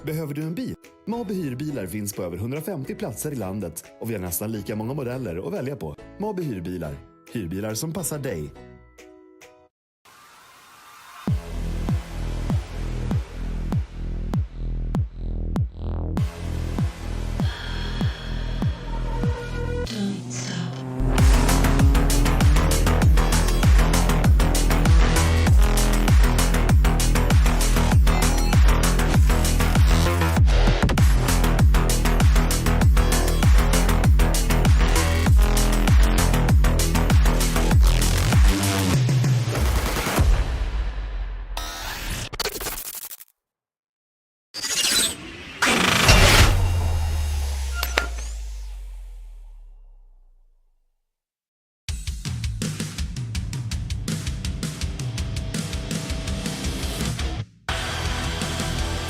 Behöver du en bil? Mabe hyrbilar finns på över 150 platser i landet och vi har nästan lika många modeller att välja på. Mabe hyrbilar. Hyrbilar som passar dig.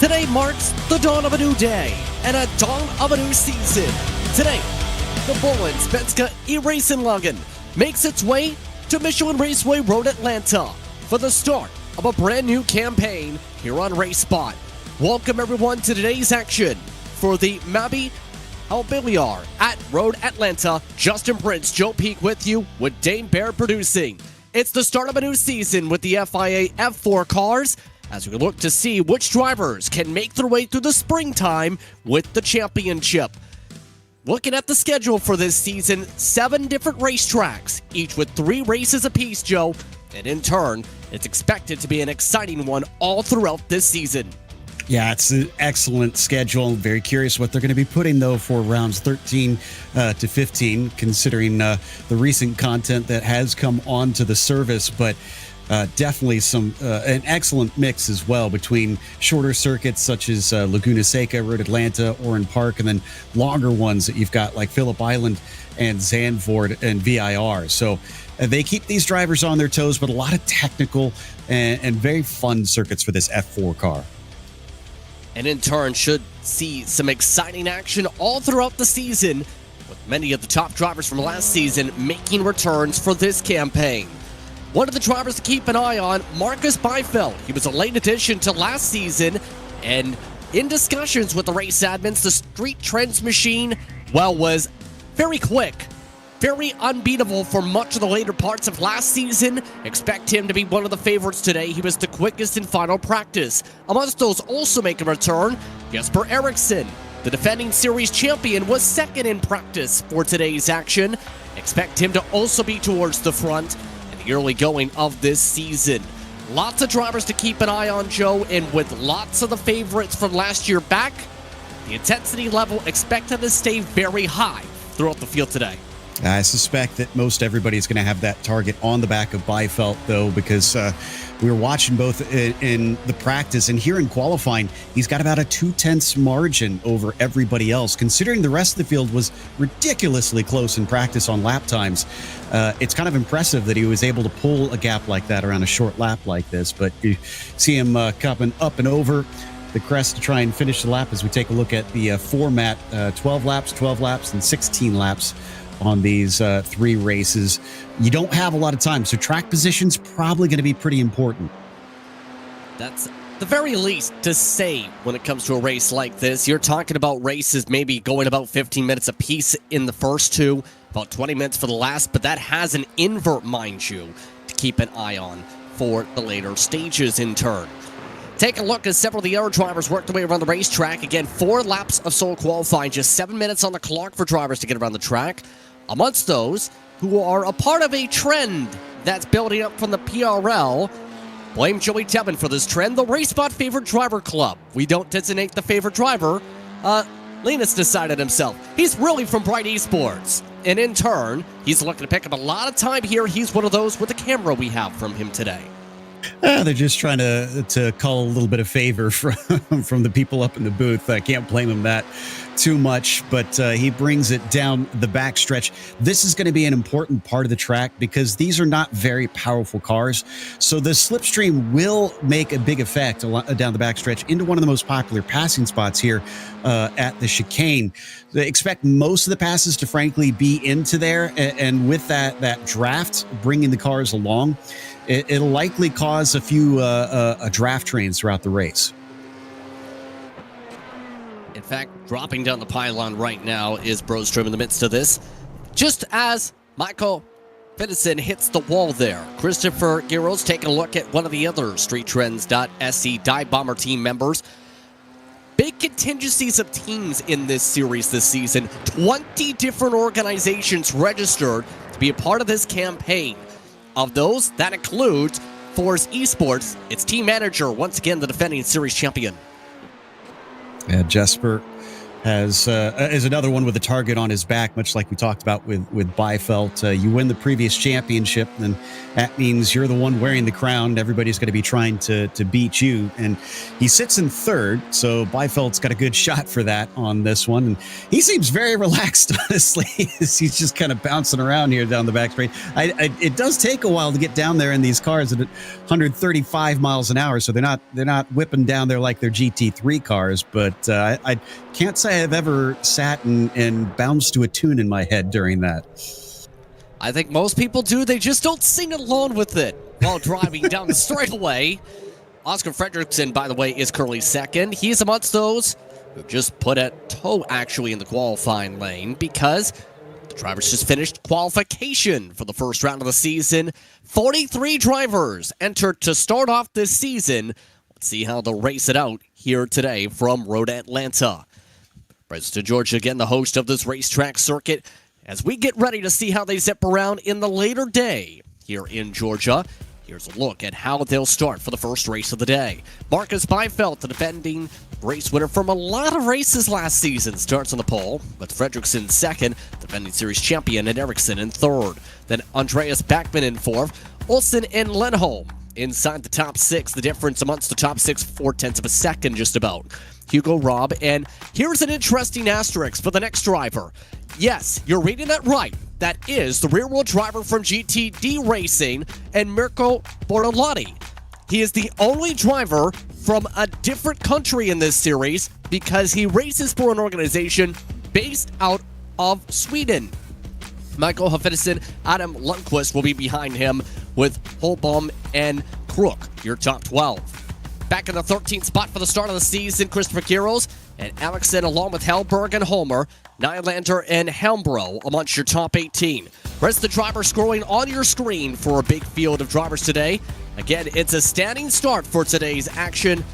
Today marks the dawn of a new day and a dawn of a new season. Today, the Bohlin Svenska Eracingligan makes its way to Michelin Raceway Road Atlanta for the start of a brand new campaign here on RaceSpot. Welcome everyone to today's action for the Mabi Albiliar at Road Atlanta. Justin Prince, Joe Peak with you with Dane Bear producing. It's the start of a new season with the FIA F4 cars, as we look to see which drivers can make their way through the springtime with the championship. Looking at the schedule for this season, 7 different racetracks, each with 3 races apiece, Joe, and in turn, it's expected to be an exciting one all throughout this season. Yeah, it's an excellent schedule. Very curious what they're going to be putting, though, for rounds 13 to 15, considering the recent content that has come onto the service. But definitely an excellent mix as well between shorter circuits such as Laguna Seca, Road Atlanta, Oran Park, and then longer ones that you've got like Phillip Island and Zandvoort and VIR. So they keep these drivers on their toes, but a lot of technical and very fun circuits for this F4 car. And in turn should see some exciting action all throughout the season, with many of the top drivers from last season making returns for this campaign. One of the drivers to keep an eye on, Marcus Byfeld. He was a late addition to last season, and in discussions with the race admins, the Street Trends machine, well, was very quick, very unbeatable for much of the later parts of last season. Expect him to be one of the favorites today. He was the quickest in final practice. Amongst those also making a return, Jesper Eriksson. The defending series champion was second in practice for today's action. Expect him to also be towards the front early going of this season. Lots of drivers to keep an eye on, Joe, and with lots of the favorites from last year back, the intensity level expected to stay very high throughout the field today. I suspect that most everybody is going to have that target on the back of Byfeld, though, because we were watching both in the practice and here in qualifying. He's got about a 0.2 margin over everybody else, considering the rest of the field was ridiculously close in practice on lap times. It's kind of impressive that he was able to pull a gap like that around a short lap like this, but you see him coming up and over the crest to try and finish the lap as we take a look at the format. 12 laps, and 16 laps on these 3 races. You don't have a lot of time, so track position's probably going to be pretty important. That's the very least to say when it comes to a race like this. You're talking about races maybe going about 15 minutes apiece in the first 2, about 20 minutes for the last, but that has an invert, mind you, to keep an eye on for the later stages in turn. Take a look as several of the other drivers work their way around the racetrack. Again, 4 laps of solo qualifying, just 7 minutes on the clock for drivers to get around the track. Amongst those who are a part of a trend that's building up from the PRL, blame Joey Tebben for this trend, the RaceSpot Favorite Driver Club. We don't designate the favorite driver. Linus decided himself. He's really from Bright Esports. And in turn, he's looking to pick up a lot of time here. He's one of those with the camera we have from him today. They're just trying to call a little bit of favor from the people up in the booth. I can't blame him that too much, but he brings it down the backstretch. This is going to be an important part of the track because these are not very powerful cars. So the slipstream will make a big effect down the backstretch into one of the most popular passing spots here at the chicane. They expect most of the passes to frankly be into there. And with that draft, bringing the cars along, it'll likely cause a few draft trains throughout the race. In fact, dropping down the pylon right now is Broström in the midst of this. Just as Michael Finnison hits the wall there, Christopher Giros taking a look at one of the other StreetTrends.se Dive Bomber team members. Big contingencies of teams in this series this season. 20 different organizations registered to be a part of this campaign. Of those, that includes Force Esports, its team manager, once again the defending series champion. Yeah, Jesper is another one with a target on his back, much like we talked about with Byfelt. You win the previous championship, and that means you're the one wearing the crown. Everybody's going to be trying to beat you. And he sits in third, so Byfelt's got a good shot for that on this one. And he seems very relaxed, honestly. He's just kind of bouncing around here down the back straight. It does take a while to get down there in these cars at 135 miles an hour, so they're not whipping down there like their GT3 cars. But I can't say I've ever sat and bounced to a tune in my head during that. I think most people do. They just don't sing along with it while driving down the straightaway. Oscar Fredrickson, by the way, is currently second. He's amongst those who just put a toe actually in the qualifying lane because the drivers just finished qualification for the first round of the season. 43 drivers entered to start off this season. Let's see how they'll race it out here today from Road Atlanta. President Georgia, again, the host of this racetrack circuit, as we get ready to see how they zip around in the later day here in Georgia. Here's a look at how they'll start for the first race of the day. Marcus Byfelt, the defending race winner from a lot of races last season, starts on the pole, with Fredrickson second, defending series champion, and Ericsson in third. Then Andreas Backman in fourth, Olsen and Lenholm inside the top six. The difference amongst the top six, 0.4 of a second just about. Hugo Robb, and here's an interesting asterisk for the next driver. Yes, you're reading that right. That is the rear-wheel driver from GTD Racing and Mirko Bortolotti. He is the only driver from a different country in this series because he races for an organization based out of Sweden. Michael Hafedison, Adam Lundqvist will be behind him with Holbaum and Crook, your top 12. Back in the 13th spot for the start of the season, Christopher Giros and Alexson, along with Hellberg and Homer, Nylander and Helmbro amongst your top 18. Rest of the drivers scrolling on your screen for a big field of drivers today. Again, it's a standing start for today's action.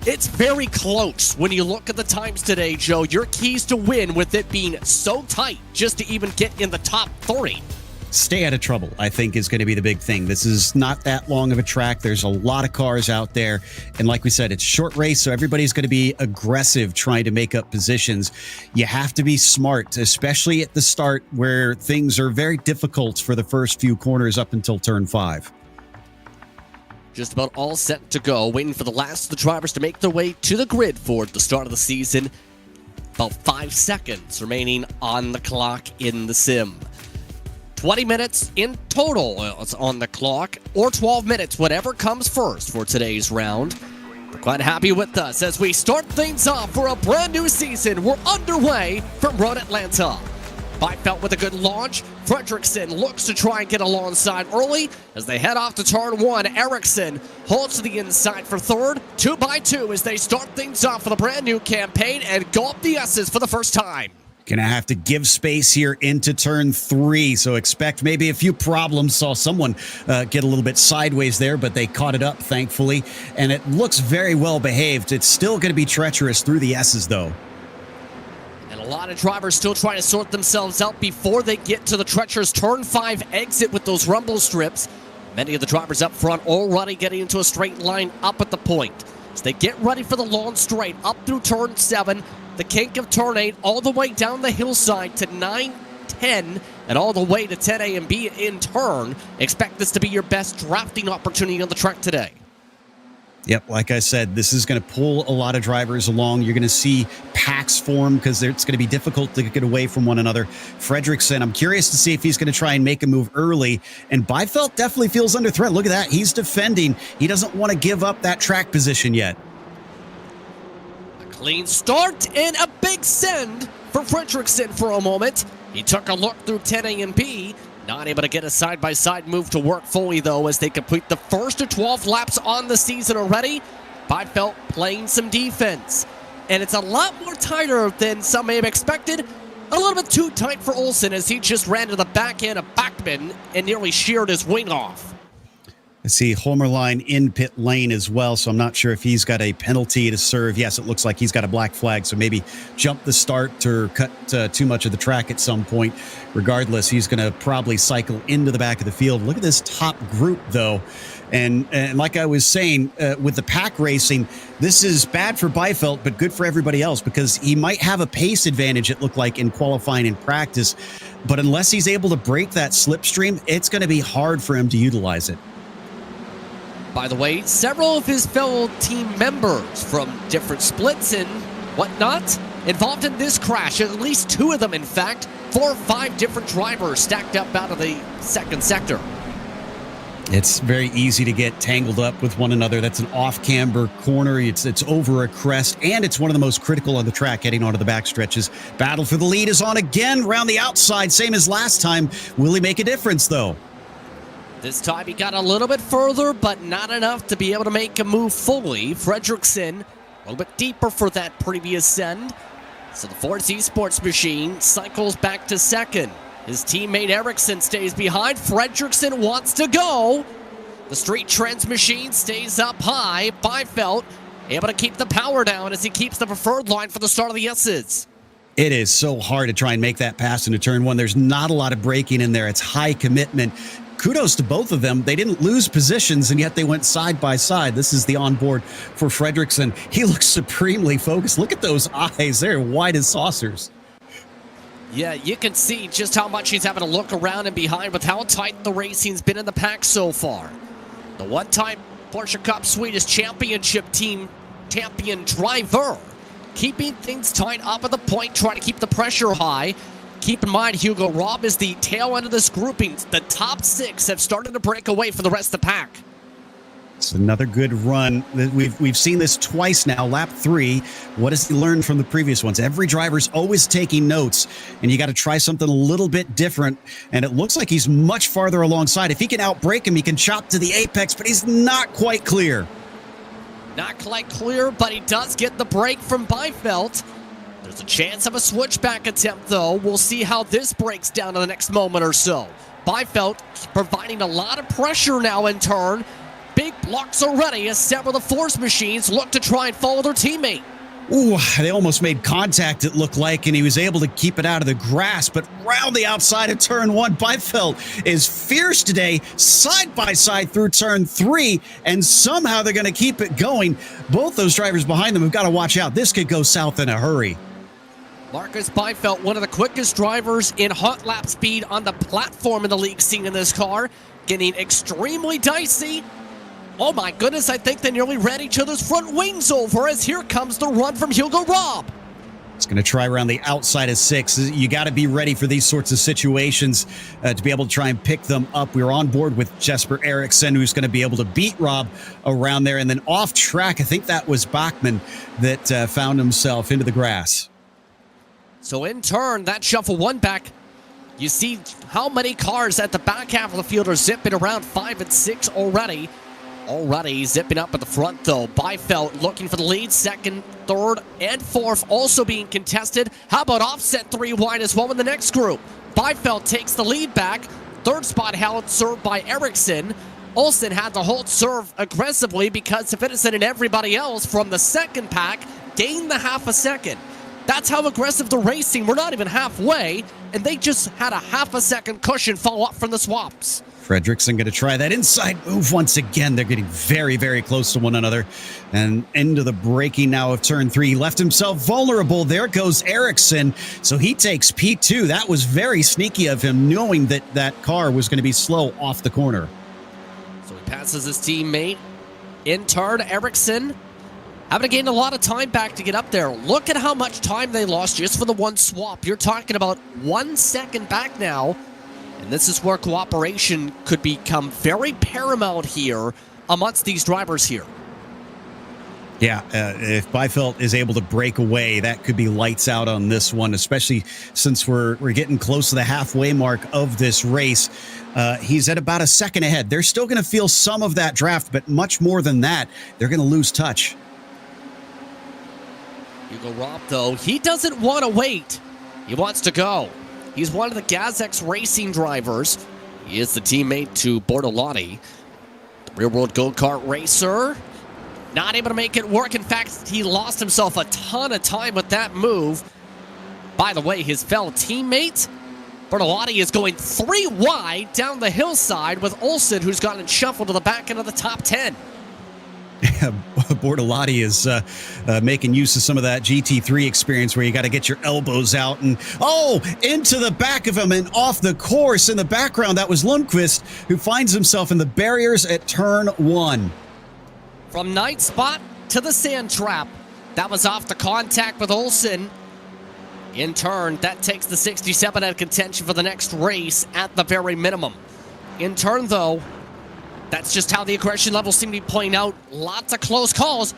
It's very close when you look at the times today, Joe. Your keys to win with it being so tight just to even get in the top 30. Stay out of trouble, I think, is going to be the big thing. This is not that long of a track. There's a lot of cars out there. And like we said, it's a short race, so everybody's going to be aggressive trying to make up positions. You have to be smart, especially at the start where things are very difficult for the first few corners up until turn 5. Just about all set to go, waiting for the last of the drivers to make their way to the grid for the start of the season. About 5 seconds remaining on the clock in the sim. 20 minutes in total is on the clock, or 12 minutes, whatever comes first for today's round. We're quite happy with us as we start things off for a brand new season. We're underway from Road Atlanta. Byfelt with a good launch. Fredrickson looks to try and get alongside early as they head off to turn 1. Ericsson holds to the inside for third. 2 by 2 as they start things off for the brand new campaign and go up the S's for the first time. Gonna have to give space here into turn 3, so expect maybe a few problems. Saw someone get a little bit sideways there, but they caught it up, thankfully, and it looks very well behaved. It's still going to be treacherous through the S's, though. And a lot of drivers still trying to sort themselves out before they get to the treacherous turn 5 exit with those rumble strips. Many of the drivers up front already getting into a straight line up at the point. As they get ready for the long straight up through turn 7, the kink of turn 8, all the way down the hillside to 9, 10, and all the way to 10A and B in turn. Expect this to be your best drafting opportunity on the track today. Yep, like I said, this is going to pull a lot of drivers along. You're going to see packs form because it's going to be difficult to get away from one another. Fredrickson, I'm curious to see if he's going to try and make a move early. And Byfelt definitely feels under threat. Look at that. He's defending. He doesn't want to give up that track position yet. Clean start and a big send for Fredrickson for a moment. He took a look through 10A and B. Not able to get a side-by-side move to work fully, though, as they complete the first of 12 laps on the season already. Byfelt playing some defense. and it's a lot more tighter than some may have expected. A little bit too tight for Olsen as he just ran to the back end of Bachman and nearly sheared his wing off. I see Homerline in pit lane as well, so I'm not sure if he's got a penalty to serve. Yes, it looks like he's got a black flag, so maybe jump the start or cut too much of the track at some point. Regardless, he's going to probably cycle into the back of the field. Look at this top group, though. And like I was saying, with the pack racing, this is bad for Byfeld, but good for everybody else because he might have a pace advantage, it looked like, in qualifying and practice. But unless he's able to break that slipstream, it's going to be hard for him to utilize it. By the way, several of his fellow team members from different splits and whatnot involved in this crash. At least 2 of them, in fact. 4 or 5 different drivers stacked up out of the second sector. It's very easy to get tangled up with one another. That's an off-camber corner. It's over a crest, and it's one of the most critical on the track heading onto the back stretches. Battle for the lead is on again, round the outside, same as last time. Will he make a difference, though? This time he got a little bit further, but not enough to be able to make a move fully. Fredrickson a little bit deeper for that previous send. So the Force Esports machine cycles back to second. His teammate Ericsson stays behind. Fredrickson wants to go. The Street Trends machine stays up high. Byfeld able to keep the power down as he keeps the preferred line for the start of the S's. It is so hard to try and make that pass into turn 1. There's not a lot of braking in there. It's high commitment. Kudos to both of them. They didn't lose positions, and yet they went side by side. This is the onboard for Fredrickson. He looks supremely focused. Look at those eyes. They're wide as saucers. Yeah, you can see just how much he's having to look around and behind with how tight the racing's been in the pack so far. The one-time Porsche Cup Swedish Championship team champion driver, keeping things tight up at the point, trying to keep the pressure high. Keep in mind, Hugo Robb is the tail end of this grouping. The top 6 have started to break away for the rest of the pack. It's another good run. We've seen this twice now, lap 3. What has he learned from the previous ones? Every driver's always taking notes, and you got to try something a little bit different. And it looks like he's much farther alongside. If he can outbrake him, he can chop to the apex, but he's not quite clear. Not quite clear, but he does get the break from Byfeld. There's a chance of a switchback attempt, though. We'll see how this breaks down in the next moment or so. Byfeld providing a lot of pressure now in turn. Big blocks already as several of the Force machines look to try and follow their teammate. Ooh, they almost made contact, it looked like, and he was able to keep it out of the grass. But round the outside of turn 1, Byfeld is fierce today, side by side through turn 3, and somehow they're going to keep it going. Both those drivers behind them have got to watch out. This could go south in a hurry. Marcus Byfeld, one of the quickest drivers in hot lap speed on the platform in the league scene in this car, getting extremely dicey. Oh my goodness, I think they nearly ran each other's front wings over as here comes the run from Hugo Robb. It's going to try around the outside of 6. You got to be ready for these sorts of situations to be able to try and pick them up. We're on board with Jesper Eriksson, who's going to be able to beat Robb around there. And then off track, I think that was Bachman that found himself into the grass. So in turn, that shuffle 1 back. You see how many cars at the back half of the field are zipping around 5 and 6 already. Already zipping up at the front, though. Byfeld looking for the lead. 2nd, 3rd, and 4th also being contested. How about offset 3 wide as well in the next group? Byfeld takes the lead back. 3rd spot held served by Ericsson. Olsen had to hold serve aggressively because Svenska and everybody else from the second pack gained the half a second. That's how aggressive the racing. We're not even halfway, and they just had a half a second cushion follow up from the swaps. Fredrickson going to try that inside move once again. They're getting very, very close to one another. And into the braking now of turn 3. He left himself vulnerable. There goes Ericsson. So he takes P2. That was very sneaky of him, knowing that that car was going to be slow off the corner. So he passes his teammate. In turn, Ericsson having to gain a lot of time back to get up there. Look at how much time they lost just for the one swap. You're talking about 1 second back now. And this is where cooperation could become very paramount here amongst these drivers here. Yeah, if Byfeld is able to break away, that could be lights out on this one, especially since we're getting close to the halfway mark of this race. He's at about a second ahead. They're still going to feel some of that draft, but much more than that, they're going to lose touch. Hugo Robb, though, he doesn't want to wait. He wants to go. He's one of the GazX Racing drivers. He is the teammate to Bortolotti, the real-world go-kart racer. Not able to make it work. In fact, he lost himself a ton of time with that move. By the way, his fellow teammate, Bortolotti, is going 3 wide down the hillside with Olsen, who's gotten shuffled to the back end of the top 10. Bortolotti is making use of some of that GT3 experience where you got to get your elbows out and, into the back of him and off the course. In the background, that was Lundqvist, who finds himself in the barriers at turn 1. From night spot to the sand trap, that was off the contact with Olsen. In turn, that takes the 67 out of contention for the next race at the very minimum. In turn, though, that's just how the aggression levels seem to be playing out. Lots of close calls.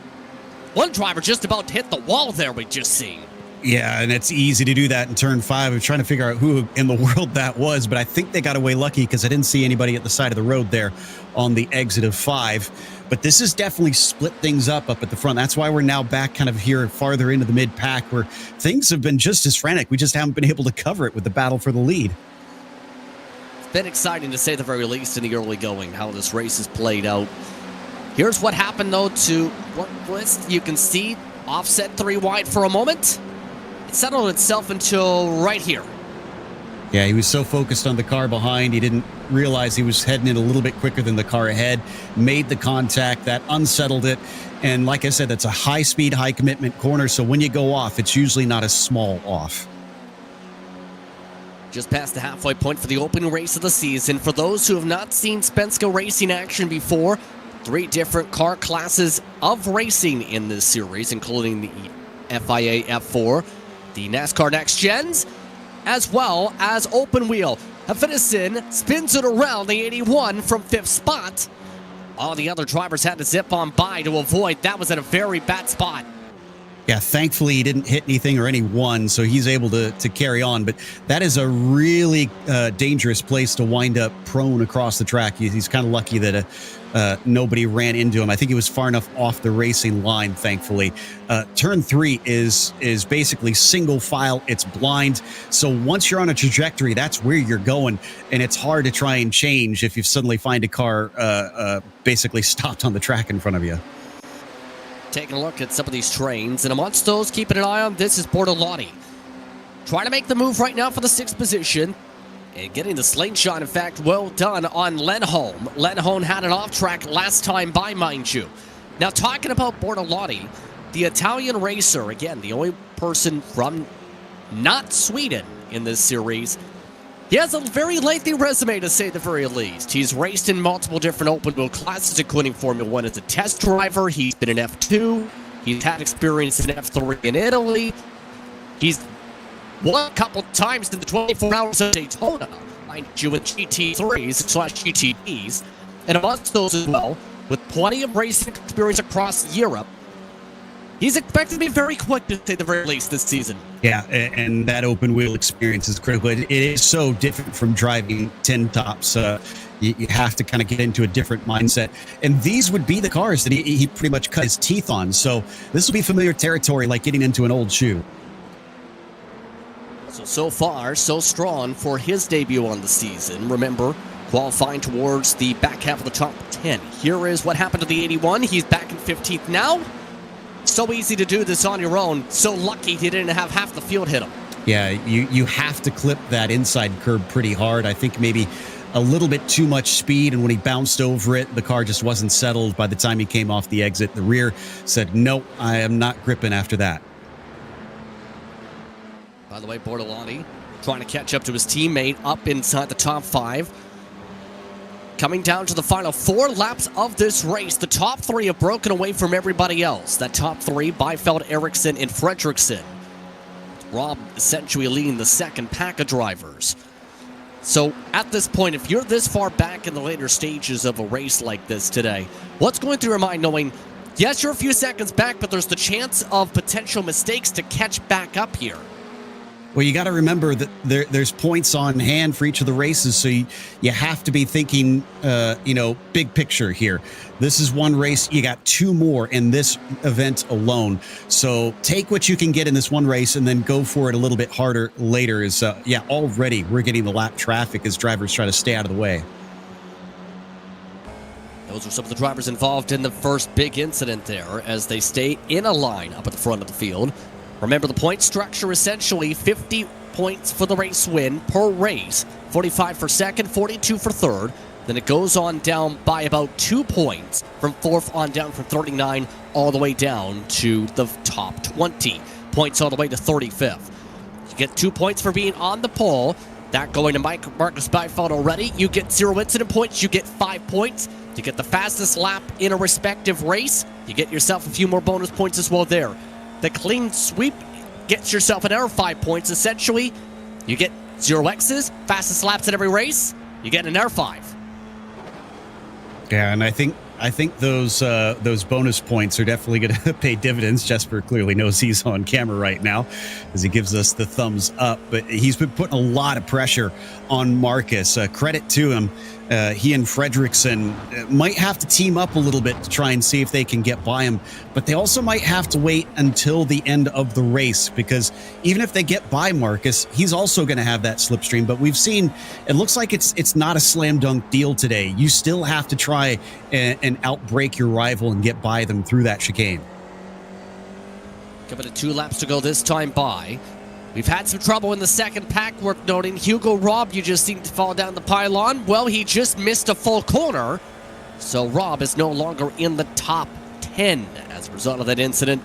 One driver just about to hit the wall there, we just seen. Yeah, and it's easy to do that in turn 5. I'm trying to figure out who in the world that was, but I think they got away lucky because I didn't see anybody at the side of the road there on the exit of 5. But this has definitely split things up at the front. That's why we're now back kind of here farther into the mid-pack where things have been just as frantic. We just haven't been able to cover it with the battle for the lead. It's been exciting to say the very least in the early going, how this race has played out. Here's what happened, though, to Lundqvist. You can see offset 3 wide for a moment. It settled itself until right here. Yeah, he was so focused on the car behind, he didn't realize he was heading in a little bit quicker than the car ahead, made the contact, that unsettled it. And like I said, that's a high-speed, high-commitment corner, so when you go off, it's usually not a small off. Just past the halfway point for the opening race of the season. For those who have not seen Svenska racing action before, 3 different car classes of racing in this series, including the FIA F4, the NASCAR Next Gens, as well as open wheel. Hafidison spins it around the 81 from 5th spot. All the other drivers had to zip on by to avoid. That was at a very bad spot. Yeah, thankfully he didn't hit anything or anyone, so he's able to carry on. But that is a really dangerous place to wind up prone across the track. He's kind of lucky that nobody ran into him. I think he was far enough off the racing line, thankfully. Turn 3 is basically single file. It's blind. So once you're on a trajectory, that's where you're going. And it's hard to try and change if you suddenly find a car basically stopped on the track in front of you. Taking a look at some of these trains, and amongst those keeping an eye on, this is Bortolotti. Trying to make the move right now for the 6th position. And getting the slingshot, in fact, well done on Lindholm. Lindholm had an off-track last time by, mind you. Now, talking about Bortolotti, the Italian racer, again, the only person from not Sweden in this series. He has a very lengthy resume, to say the very least. He's raced in multiple different open-wheel classes, including Formula 1 as a test driver. He's been in F2. He's had experience in F3 in Italy. He's won a couple times in the 24 Hours of Daytona, mind you, with GT3s/GTDs, and amongst those as well, with plenty of racing experience across Europe. He's expected to be very quick, to say the very least, this season. Yeah, and that open wheel experience is critical. It is so different from driving 10 tops. You have to kind of get into a different mindset. And these would be the cars that he pretty much cut his teeth on. So this will be familiar territory, like getting into an old shoe. So far, so strong for his debut on the season. Remember, qualifying towards the back half of the top 10. Here is what happened to the 81. He's back in 15th now. So easy to do this on your own. So lucky he didn't have half the field hit him. Yeah, you have to clip that inside curb pretty hard. I think maybe a little bit too much speed, and when he bounced over it, the car just wasn't settled by the time he came off the exit. The rear said, nope, I am not gripping after that. By the way, Bortolotti trying to catch up to his teammate up inside the top 5. Coming down to the final 4 laps of this race, the top 3 have broken away from everybody else. That top 3, Byfeld, Ericsson, and Fredriksson. Robb essentially leading the second pack of drivers. So at this point, if you're this far back in the later stages of a race like this today, what's going through your mind knowing, yes, you're a few seconds back, but there's the chance of potential mistakes to catch back up here? Well, you got to remember that there's points on hand for each of the races, so you have to be thinking, big picture here. This is one race. You got two more in this event alone. So take what you can get in this one race and then go for it a little bit harder later. Already we're getting the lap traffic as drivers try to stay out of the way. Those are some of the drivers involved in the first big incident there as they stay in a line up at the front of the field. Remember, the point structure essentially 50 points for the race win per race, 45 for second, 42 for third. Then it goes on down by about 2 points from fourth on down from 39 all the way down to the top 20. Points all the way to 35th. You get 2 points for being on the pole. That going to Marcus Byfeld already. You get 0 incident points. You get 5 points. To get the fastest lap in a respective race, you get yourself a few more bonus points as well there. The clean sweep gets yourself another 5 points. Essentially, you get 0 X's, fastest laps in every race, you get another 5. Yeah, and I think those bonus points are definitely going to pay dividends. Jesper clearly knows he's on camera right now as he gives us the thumbs up, but he's been putting a lot of pressure on Marcus. Credit to him. He and Fredrickson might have to team up a little bit to try and see if they can get by him, but they also might have to wait until the end of the race, because even if they get by Marcus, he's also going to have that slipstream. But we've seen, it looks like it's not a slam dunk deal today. You still have to try and outbreak your rival and get by them through that chicane. Give it a 2 laps to go this time by. We've had some trouble in the second pack, worth noting. Hugo Robb, you just seemed to fall down the pylon. Well, he just missed a full corner, so Robb is no longer in the top 10 as a result of that incident.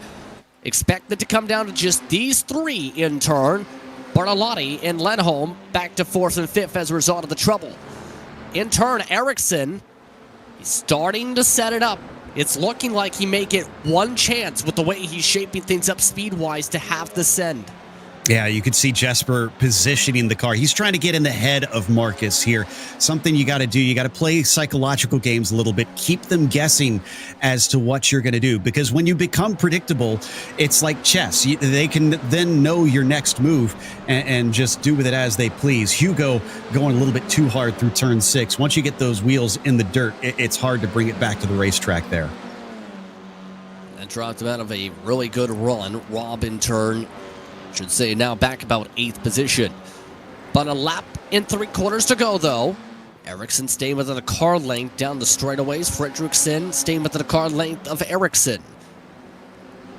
Expected to come down to just these 3 in turn. Bartolotti and Lenholm back to 4th and 5th as a result of the trouble. In turn, Ericsson, he's starting to set it up. It's looking like he may get one chance with the way he's shaping things up speed-wise to have the send. Yeah, you could see Jesper positioning the car. He's trying to get in the head of Marcus here. Something you got to do. You got to play psychological games a little bit. Keep them guessing as to what you're going to do. Because when you become predictable, it's like chess. They can then know your next move and just do with it as they please. Hugo going a little bit too hard through turn 6. Once you get those wheels in the dirt, it's hard to bring it back to the racetrack there. And dropped him out of a really good run. Robb in turn, should say now back about 8th position. But a lap and 3/4 to go, though. Ericsson staying within a car length down the straightaways. Fredrickson staying within a car length of Ericsson.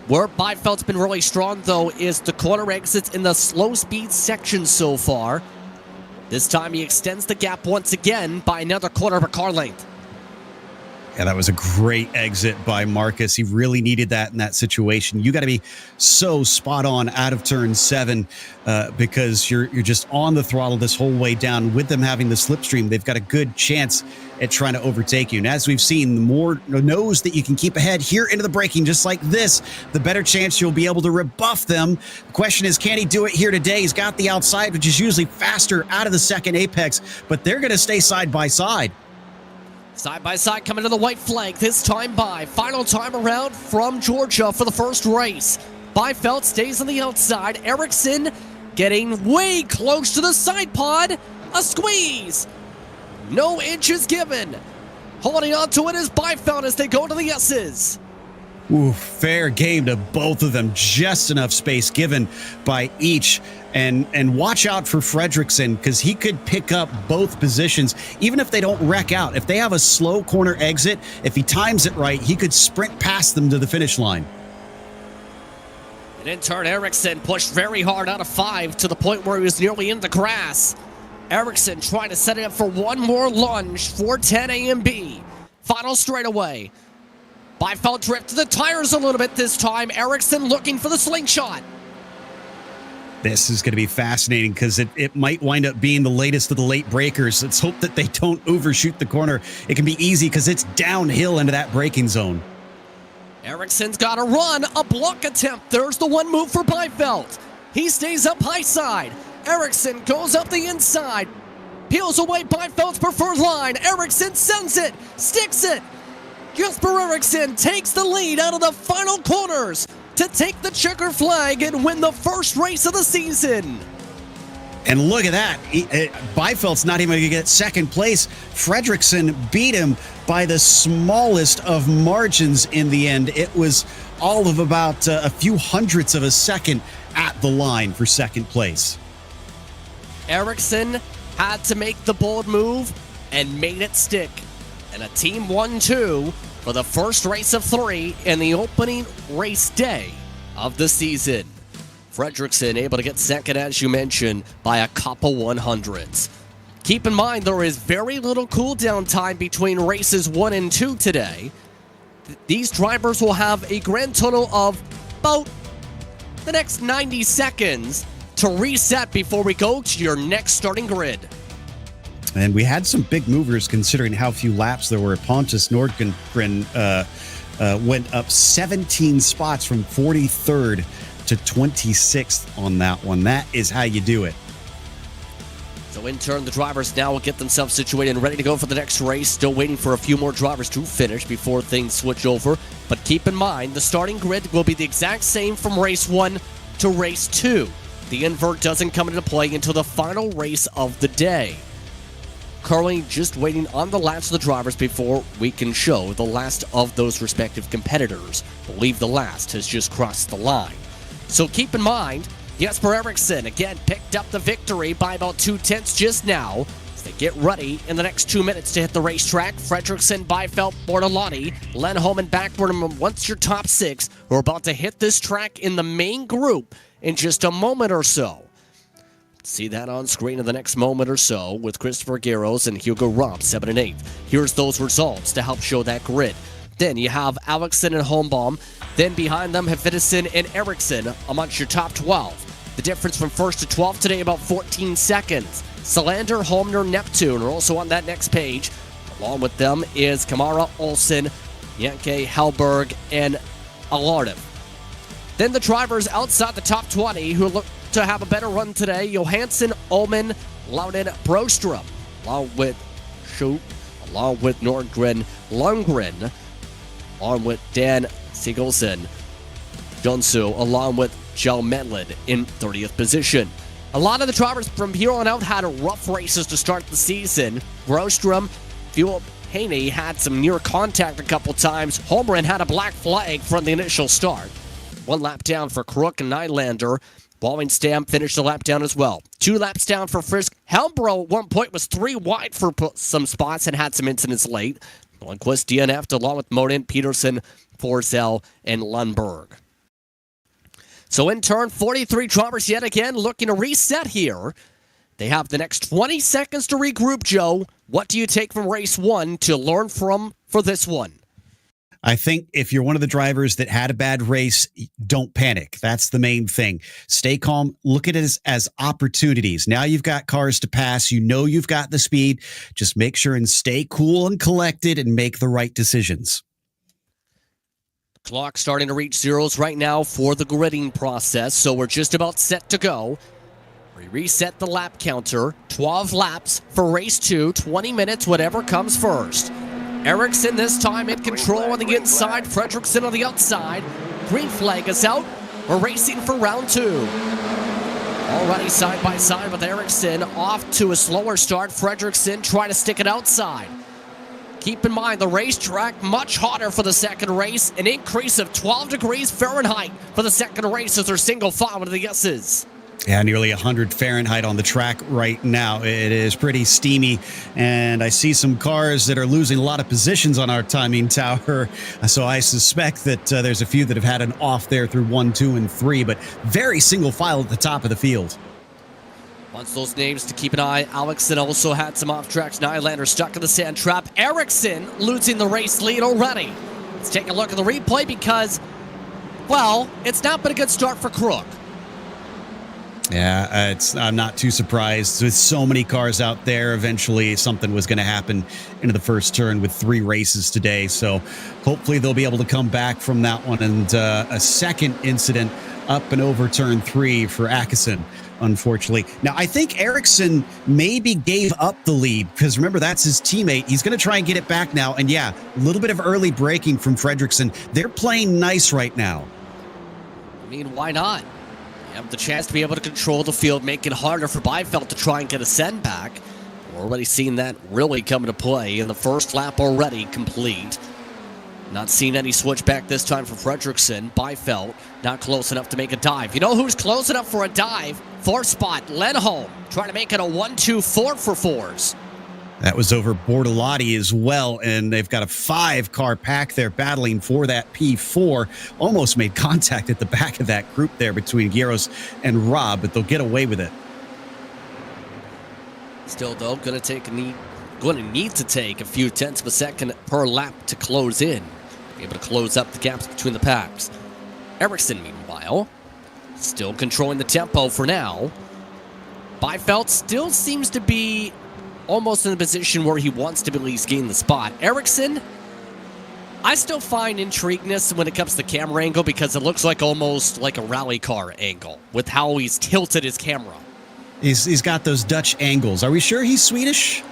Where Byfeld's been really strong, though, is the corner exits in the slow speed section so far. This time he extends the gap once again by another 1/4 of a car length. Yeah, that was a great exit by Marcus. He really needed that in that situation. You got to be so spot on out of turn 7 because you're just on the throttle this whole way down. With them having the slipstream, they've got a good chance at trying to overtake you. And as we've seen, the more nose that you can keep ahead here into the braking, just like this, the better chance you'll be able to rebuff them. The question is, can he do it here today? He's got the outside, which is usually faster out of the second apex, but they're going to stay side by side. Side by side coming to the white flag this time by. Final time around from Georgia for the first race. Byfeld stays on the outside. Ericsson getting way close to the side pod. A squeeze. No inches given. Holding on to it is Byfeld as they go to the S's. Ooh, fair game to both of them. Just enough space given by each. And watch out for Fredrickson because he could pick up both positions, even if they don't wreck out. If they have a slow corner exit, if he times it right, he could sprint past them to the finish line. And in turn, Ericsson pushed very hard out of 5 to the point where he was nearly in the grass. Ericsson trying to set it up for one more lunge for 10 A and B. Final straightaway. Byfeld drifted the tires a little bit this time. Ericsson looking for the slingshot. This is going to be fascinating because it might wind up being the latest of the late breakers. Let's hope that they don't overshoot the corner. It can be easy because it's downhill into that braking zone. Ericsson's got a run, a block attempt. There's the one move for Byfeld. He stays up high side. Ericsson goes up the inside. Peels away Byfeld's preferred line. Ericsson sends it, sticks it. Jesper Ericsson takes the lead out of the final corners to take the checker flag and win the first race of the season. And look at that. Beifeld's not even going to get second place. Fredrickson beat him by the smallest of margins in the end. It was all of about a few hundredths of a second at the line for second place. Eracingligan had to make the bold move and made it stick. And a team 1-2 for the first race of 3 in the opening race day of the season. Fredrickson able to get second, as you mentioned, by a couple 100ths. Keep in mind, there is very little cooldown time between races 1 and 2 today. These drivers will have a grand total of about the next 90 seconds to reset before we go to your next starting grid. And we had some big movers considering how few laps there were. Pontus Nordgren went up 17 spots from 43rd to 26th on that one. That is how you do it. So in turn, the drivers now will get themselves situated and ready to go for the next race. Still waiting for a few more drivers to finish before things switch over. But keep in mind, the starting grid will be the exact same from race 1 to race 2. The invert doesn't come into play until the final race of the day. Currently just waiting on the laps of the drivers before we can show the last of those respective competitors. I believe the last has just crossed the line. So keep in mind, Jesper Eriksson again picked up the victory by about 2/10 just now. As they get ready in the next 2 minutes to hit the racetrack. Fredrickson, Byfeld, Bortolotti, Lenholm, and Backburnham, once your top 6, are about to hit this track in the main group in just a moment or so. See that on screen in the next moment or so with Christopher Garros and Hugo Robb, 7 and 8. Here's those results to help show that grid. Then you have Alexson and Holmbaum. Then behind them, Hafidison and Eriksson amongst your top 12. The difference from 1st to 12th today, about 14 seconds. Salander, Holmner, Neptune are also on that next page. Along with them is Kamara, Olsen, Yankee, Hellberg, and Alardev. Then the drivers outside the top 20 who look to have a better run today: Johansson, Ullman, Loudon, Broström, along with Schut, along with Nordgren, Lundgren, along with Dan Sigurdsson, Jonsu, along with Joe Medlin in 30th position. A lot of the drivers from here on out had rough races to start the season. Broström, Philip Haney had some near contact a couple times. Holmgren had a black flag from the initial start. 1 lap down for Crook and Nylander. Wallenstam finished the lap down as well. 2 laps down for Frisk. Helmbro at one point was 3 wide for some spots and had some incidents late. Lundqvist DNF'd along with Modin, Peterson, Forsell, and Lundberg. So in turn, 43 drivers yet again looking to reset here. They have the next 20 seconds to regroup, Joe. What do you take from race 1 to learn from for this one? I think if you're one of the drivers that had a bad race, don't panic. That's the main thing. Stay calm. Look at it as opportunities. Now you've got cars to pass. You know you've got the speed. Just make sure and stay cool and collected and make the right decisions. Clock starting to reach zeros right now for the gridding process, so we're just about set to go. We reset the lap counter. 12 laps for race 2, 20 minutes, whatever comes first. Eriksson this time in control on the inside, Fredrickson on the outside. Green flag is out. We're racing for round 2. Already side by side with Eriksson, off to a slower start. Fredrickson trying to stick it outside. Keep in mind, the racetrack much hotter for the second race. An increase of 12 degrees Fahrenheit for the second race as they're single file into the S's. Yeah, nearly 100 Fahrenheit on the track right now. It is pretty steamy, and I see some cars that are losing a lot of positions on our timing tower. So I suspect that there's a few that have had an off there through 1, 2, and 3, but very single file at the top of the field. Once those names to keep an eye. Alexson also had some off tracks. Nylander stuck in the sand trap. Eriksson losing the race lead already. Let's take a look at the replay because, well, it's not been a good start for Crook. Yeah, I'm not too surprised. With so many cars out there, eventually something was going to happen into the first turn with 3 races today. So hopefully they'll be able to come back from that one. And a second incident up and over turn 3 for Atkinson, unfortunately. Now, I think Eriksson maybe gave up the lead because remember, that's his teammate. He's going to try and get it back now. And yeah, a little bit of early braking from Fredrickson. They're playing nice right now. I mean, why not? have the chance to be able to control the field, make it harder for Byfeld to try and get a send back. We're already seeing that really come into play in the first lap already complete. Not seeing any switchback this time for Fredrickson. Byfeld not close enough to make a dive. You know who's close enough for a dive? Fourth spot, Lenholm, trying to make it a 1-2-4 for fours. That was over Bortolotti as well, and they've got a 5-car pack there battling for that P4. Almost made contact at the back of that group there between Gyros and Rob, but they'll get away with it. Still, though, going to need to take a few tenths of a second per lap to close in. Be able to close up the gaps between the packs. Ericsson, meanwhile, still controlling the tempo for now. Byfeld still seems to be almost in a position where he wants to at least gain the spot. Ericsson, I still find intrigueness when it comes to the camera angle because it looks like almost like a rally car angle with how he's tilted his camera. He's got those Dutch angles. Are we sure he's Swedish?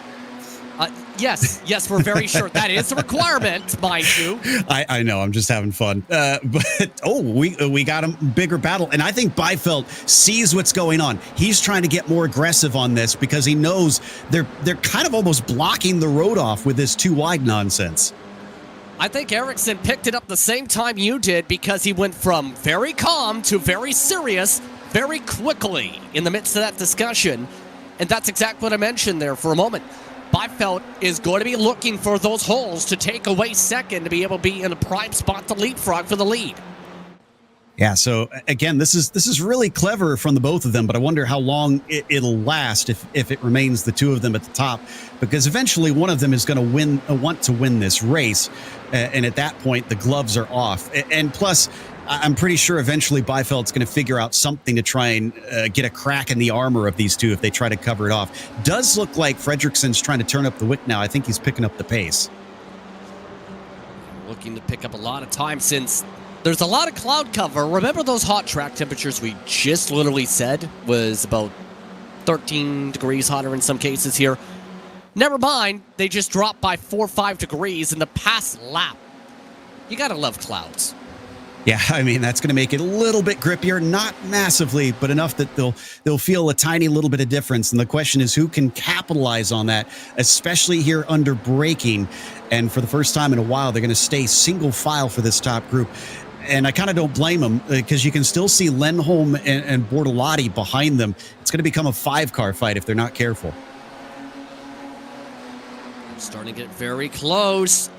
Yes, we're very sure. That is a requirement, mind you. I know, I'm just having fun. We got him bigger battle, and I think Byfeld sees what's going on. He's trying to get more aggressive on this because he knows they're kind of almost blocking the road off with this too wide nonsense. I think Ericsson picked it up the same time you did because he went from very calm to very serious very quickly in the midst of that discussion, and that's exactly what I mentioned there for a moment. Byfeld is going to be looking for those holes to take away second to be able to be in a prime spot to leapfrog for the lead. Yeah, so again, this is really clever from the both of them, but I wonder how long it'll last if it remains the two of them at the top, because eventually one of them is going to want to win this race, and at that point the gloves are off. And plus, I'm pretty sure eventually Byfeld's going to figure out something to try and get a crack in the armor of these two if they try to cover it off. Does look like Fredrickson's trying to turn up the wick now. I think he's picking up the pace. Looking to pick up a lot of time since there's a lot of cloud cover. Remember those hot track temperatures we just literally said was about 13 degrees hotter in some cases here? Never mind, they just dropped by 4 or 5 degrees in the past lap. You gotta love clouds. Yeah, I mean, that's going to make it a little bit grippier, not massively, but enough that they'll feel a tiny little bit of difference. And the question is who can capitalize on that, especially here under braking. And for the first time in a while, they're going to stay single file for this top group. And I kind of don't blame them because you can still see Lenholm and Bortolotti behind them. It's going to become a 5-car fight if they're not careful. Starting to get very close.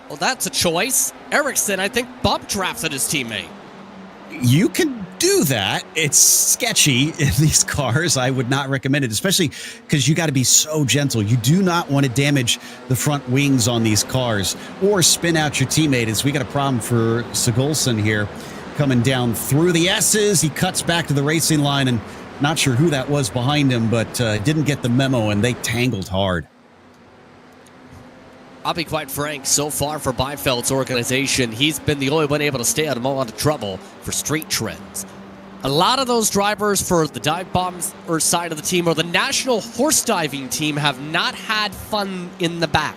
Well, that's a choice. Ericsson, I think, bump drafted his teammate. You can do that. It's sketchy in these cars. I would not recommend it, especially because you got to be so gentle. You do not want to damage the front wings on these cars or spin out your teammate. As we got a problem for Sigolson here coming down through the S's. He cuts back to the racing line, and not sure who that was behind him, but didn't get the memo, and they tangled hard. I'll be quite frank, so far for Byfeld's organization, he's been the only one able to stay out of a lot of trouble for street trends. A lot of those drivers for the dive bombs or side of the team or the national horse diving team have not had fun in the back.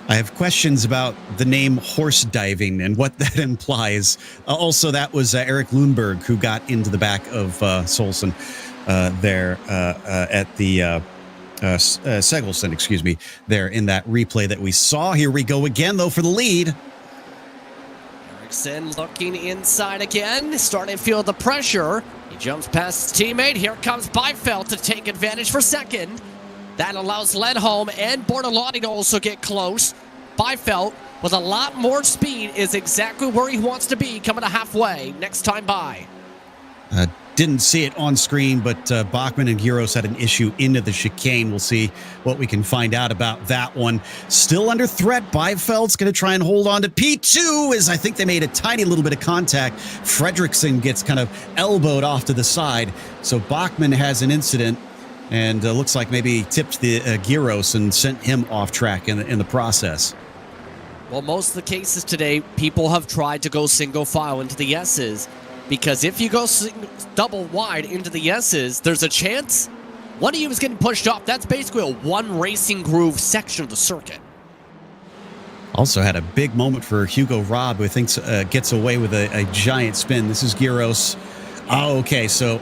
I have questions about the name horse diving and what that implies. Also, that was Eric Lundberg who got into the back of Solson there at the... Segelson, excuse me, there in that replay that we saw. Here we go again, though, for the lead. Ericsson looking inside again, starting to feel the pressure. He jumps past his teammate. Here comes Byfeld to take advantage for second. That allows Lenholm and Bortolotti to also get close. Byfeld, with a lot more speed, is exactly where he wants to be, coming to halfway next time by. Didn't see it on screen, but Bachmann and Gyros had an issue into the chicane. We'll see what we can find out about that one. Still under threat. Byfeld's going to try and hold on to P2 as I think they made a tiny little bit of contact. Fredrickson gets kind of elbowed off to the side. So Bachmann has an incident and looks like maybe he tipped the Gyros and sent him off track in the process. Well, most of the cases today, people have tried to go single file into the S's. Because if you go double wide into the S's, there's a chance one of you is getting pushed off. That's basically a one racing groove section of the circuit. Also had a big moment for Hugo Robb, who thinks gets away with a giant spin. This is Gyros. Oh, okay, so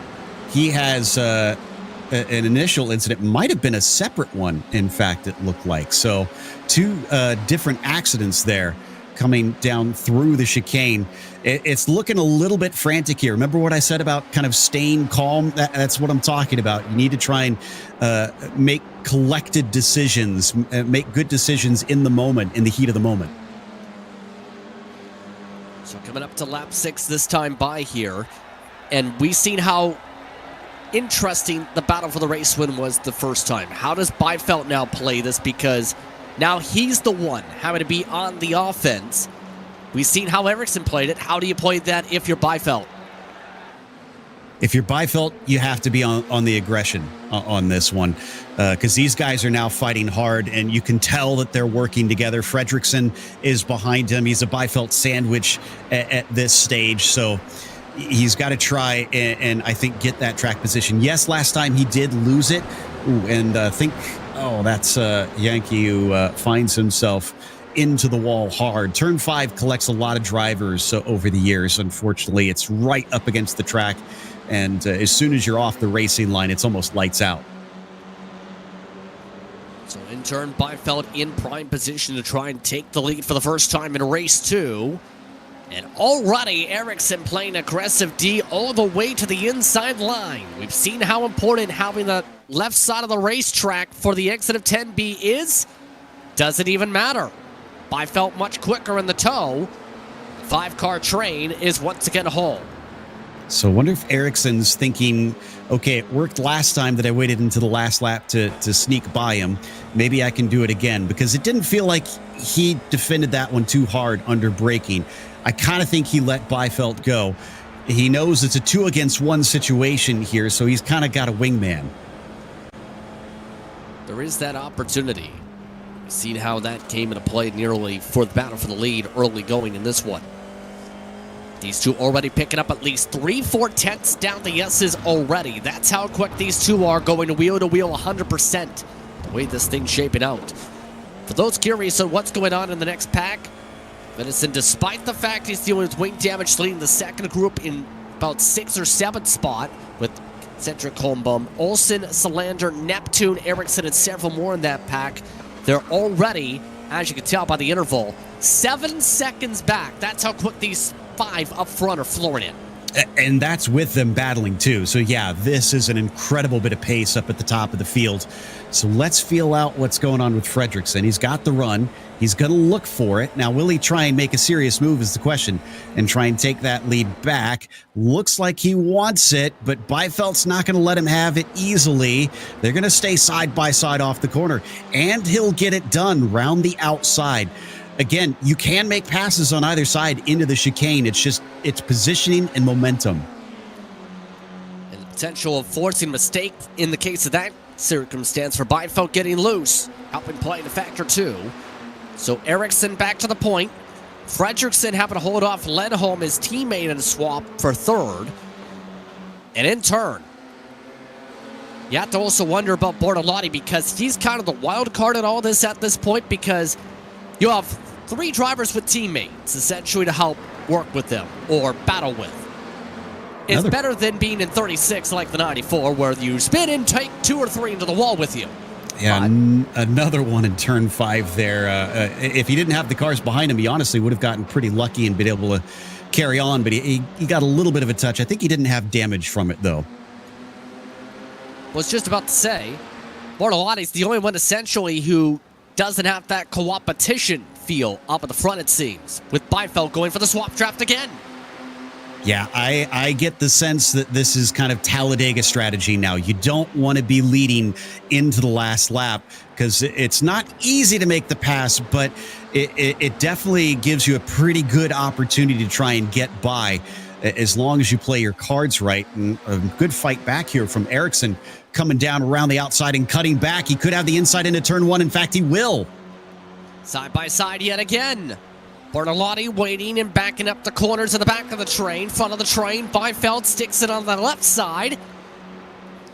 he has an initial incident. Might have been a separate one, in fact, it looked like. So two different accidents there coming down through the chicane. It's looking a little bit frantic here. Remember what I said about kind of staying calm? That's what I'm talking about. You need to try and make collected decisions, make good decisions in the moment, in the heat of the moment. So coming up to lap 6 this time by here, and we've seen how interesting the battle for the race win was the first time. How does Byfeld now play this? Because now he's the one having to be on the offense. We've seen how Ericsson played it. How do you play that if you're Byfeld? If you're Byfeld, you have to be on the aggression on this one, because these guys are now fighting hard, and you can tell that they're working together. Fredrickson is behind him. He's a Byfeld sandwich at this stage, so he's got to try and I think get that track position. Yes, last time he did lose it. Ooh, and that's Yankee who finds himself into the wall hard. Turn 5 collects a lot of drivers over the years. Unfortunately, it's right up against the track. And as soon as you're off the racing line, it's almost lights out. So in turn, Byfeld in prime position to try and take the lead for the first time in race 2. And already Ericsson playing aggressive D all the way to the inside line. We've seen how important having the left side of the racetrack for the exit of 10B is. Doesn't even matter. Byfeld much quicker in the tow. The 5-car train is once again home. So I wonder if Ericsson's thinking, okay, it worked last time that I waited into the last lap to sneak by him. Maybe I can do it again, because it didn't feel like he defended that one too hard under braking. I kind of think he let Byfeld go. He knows it's a 2-against-1 situation here, so he's kind of got a wingman. There is that opportunity. We've seen how that came into play nearly for the battle for the lead early going in this one. These two already picking up at least 3/4 down the S's already. That's how quick these two are, going to wheel 100%. The way this thing's shaping out. For those curious on what's going on in the next pack, Venison, despite the fact he's dealing with wing damage, leading the second group in about 6 or 7 spot with Cedric Holmbom, Olsen, Salander, Neptune, Ericsson, and several more in that pack. They're already, as you can tell by the interval, 7 seconds back. That's how quick these 5 up front are flooring it. And that's with them battling too. So yeah, this is an incredible bit of pace up at the top of the field. So let's feel out what's going on with Fredrickson. He's got the run. He's going to look for it. Now, will he try and make a serious move is the question, and try and take that lead back? Looks like he wants it, but Byfeld's not going to let him have it easily. They're going to stay side by side off the corner, and he'll get it done round the outside. Again, you can make passes on either side into the chicane. It's positioning and momentum. And the potential of forcing mistake in the case of that circumstance for Byfeld getting loose, helping play into factor 2. So Ericsson back to the point. Fredrickson having to hold off Ledholm, his teammate, in a swap for 3rd. And in turn, you have to also wonder about Bortolotti, because he's kind of the wild card in all this at this point, because you have 3 drivers with teammates, essentially, to help work with them or battle with. It's better than being in 36 like the 94, where you spin and take 2 or 3 into the wall with you. Yeah, another one in turn 5 there. If he didn't have the cars behind him, he honestly would have gotten pretty lucky and been able to carry on, but he got a little bit of a touch. I think he didn't have damage from it, though. Was just about to say, Bortolotti's the only one, essentially, who doesn't have that co-opetition feel up at the front, it seems, with Byfeld going for the swap draft again. Yeah, I get the sense that this is kind of Talladega strategy now. You don't want to be leading into the last lap, because it's not easy to make the pass, but it definitely gives you a pretty good opportunity to try and get by, as long as you play your cards right. And a good fight back here from Ericsson, coming down around the outside and cutting back. He could have the inside into turn 1. In fact, he will. Side by side yet again. Bortolotti waiting and backing up the corners of the back of the train, front of the train. Byfeld sticks it on the left side.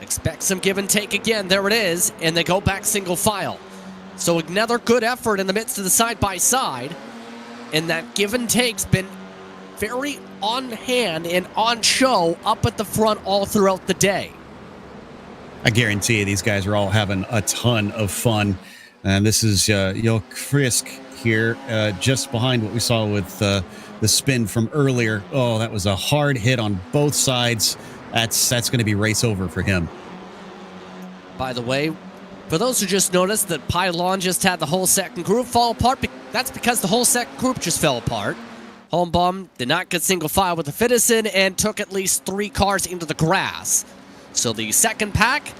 Expect some give and take again. There it is. And they go back single file. So another good effort in the midst of the side-by-side. And that give and take's been very on hand and on show up at the front all throughout the day. I guarantee you these guys are all having a ton of fun. And this is Joch Frisk here, just behind what we saw with the spin from earlier. Oh, that was a hard hit on both sides. That's going to be race over for him. By the way, for those who just noticed that Pylon just had the whole second group fall apart, that's because the whole second group just fell apart. Holmbaum did not get single file with the Fittison and took at least 3 cars into the grass. So the second pack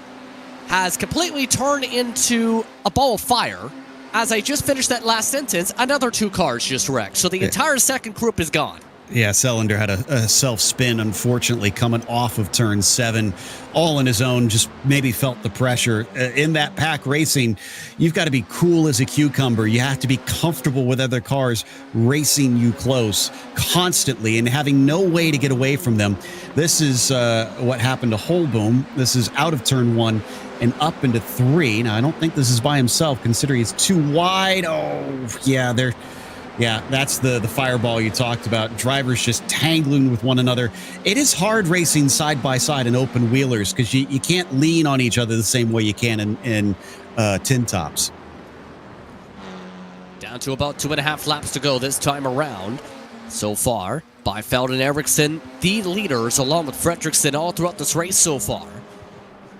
has completely turned into a ball of fire. As I just finished that last sentence, another 2 cars just wrecked. So the entire second group is gone. Yeah, Selinder had a self-spin, unfortunately, coming off of turn 7, all on his own, just maybe felt the pressure. In that pack racing, you've got to be cool as a cucumber. You have to be comfortable with other cars racing you close constantly and having no way to get away from them. This is what happened to Holboom. This is out of turn 1 and up into 3. Now, I don't think this is by himself, considering it's too wide. Oh, yeah, Yeah, that's the fireball you talked about. Drivers just tangling with one another. It is hard racing side by side in open wheelers because you can't lean on each other the same way you can in tin tops. Down to about 2.5 laps to go this time around. So far, Byfeld and Ericsson, the leaders, along with Fredrickson, all throughout this race so far.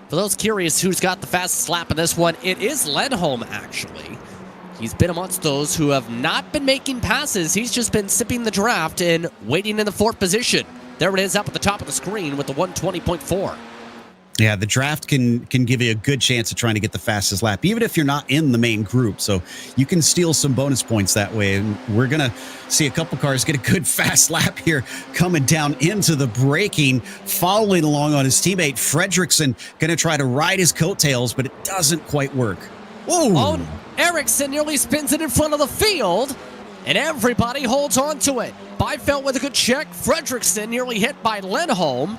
For those curious who's got the fastest lap in this one, it is Ledholm, actually. He's been amongst those who have not been making passes. He's just been sipping the draft and waiting in the 4th position. There it is up at the top of the screen with the 120.4. Yeah, the draft can give you a good chance of trying to get the fastest lap, even if you're not in the main group. So you can steal some bonus points that way. And we're going to see a couple cars get a good fast lap here coming down into the braking, following along on his teammate. Fredrickson going to try to ride his coattails, but it doesn't quite work. Ooh. Oh, Ericsson nearly spins it in front of the field, and everybody holds on to it. Byfeld with a good check. Fredrickson nearly hit by Ledholm.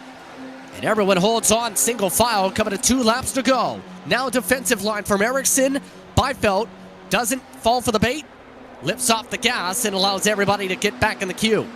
And everyone holds on single file, coming to 2 laps to go. Now defensive line from Ericsson. Byfeld doesn't fall for the bait, lifts off the gas, and allows everybody to get back in the queue.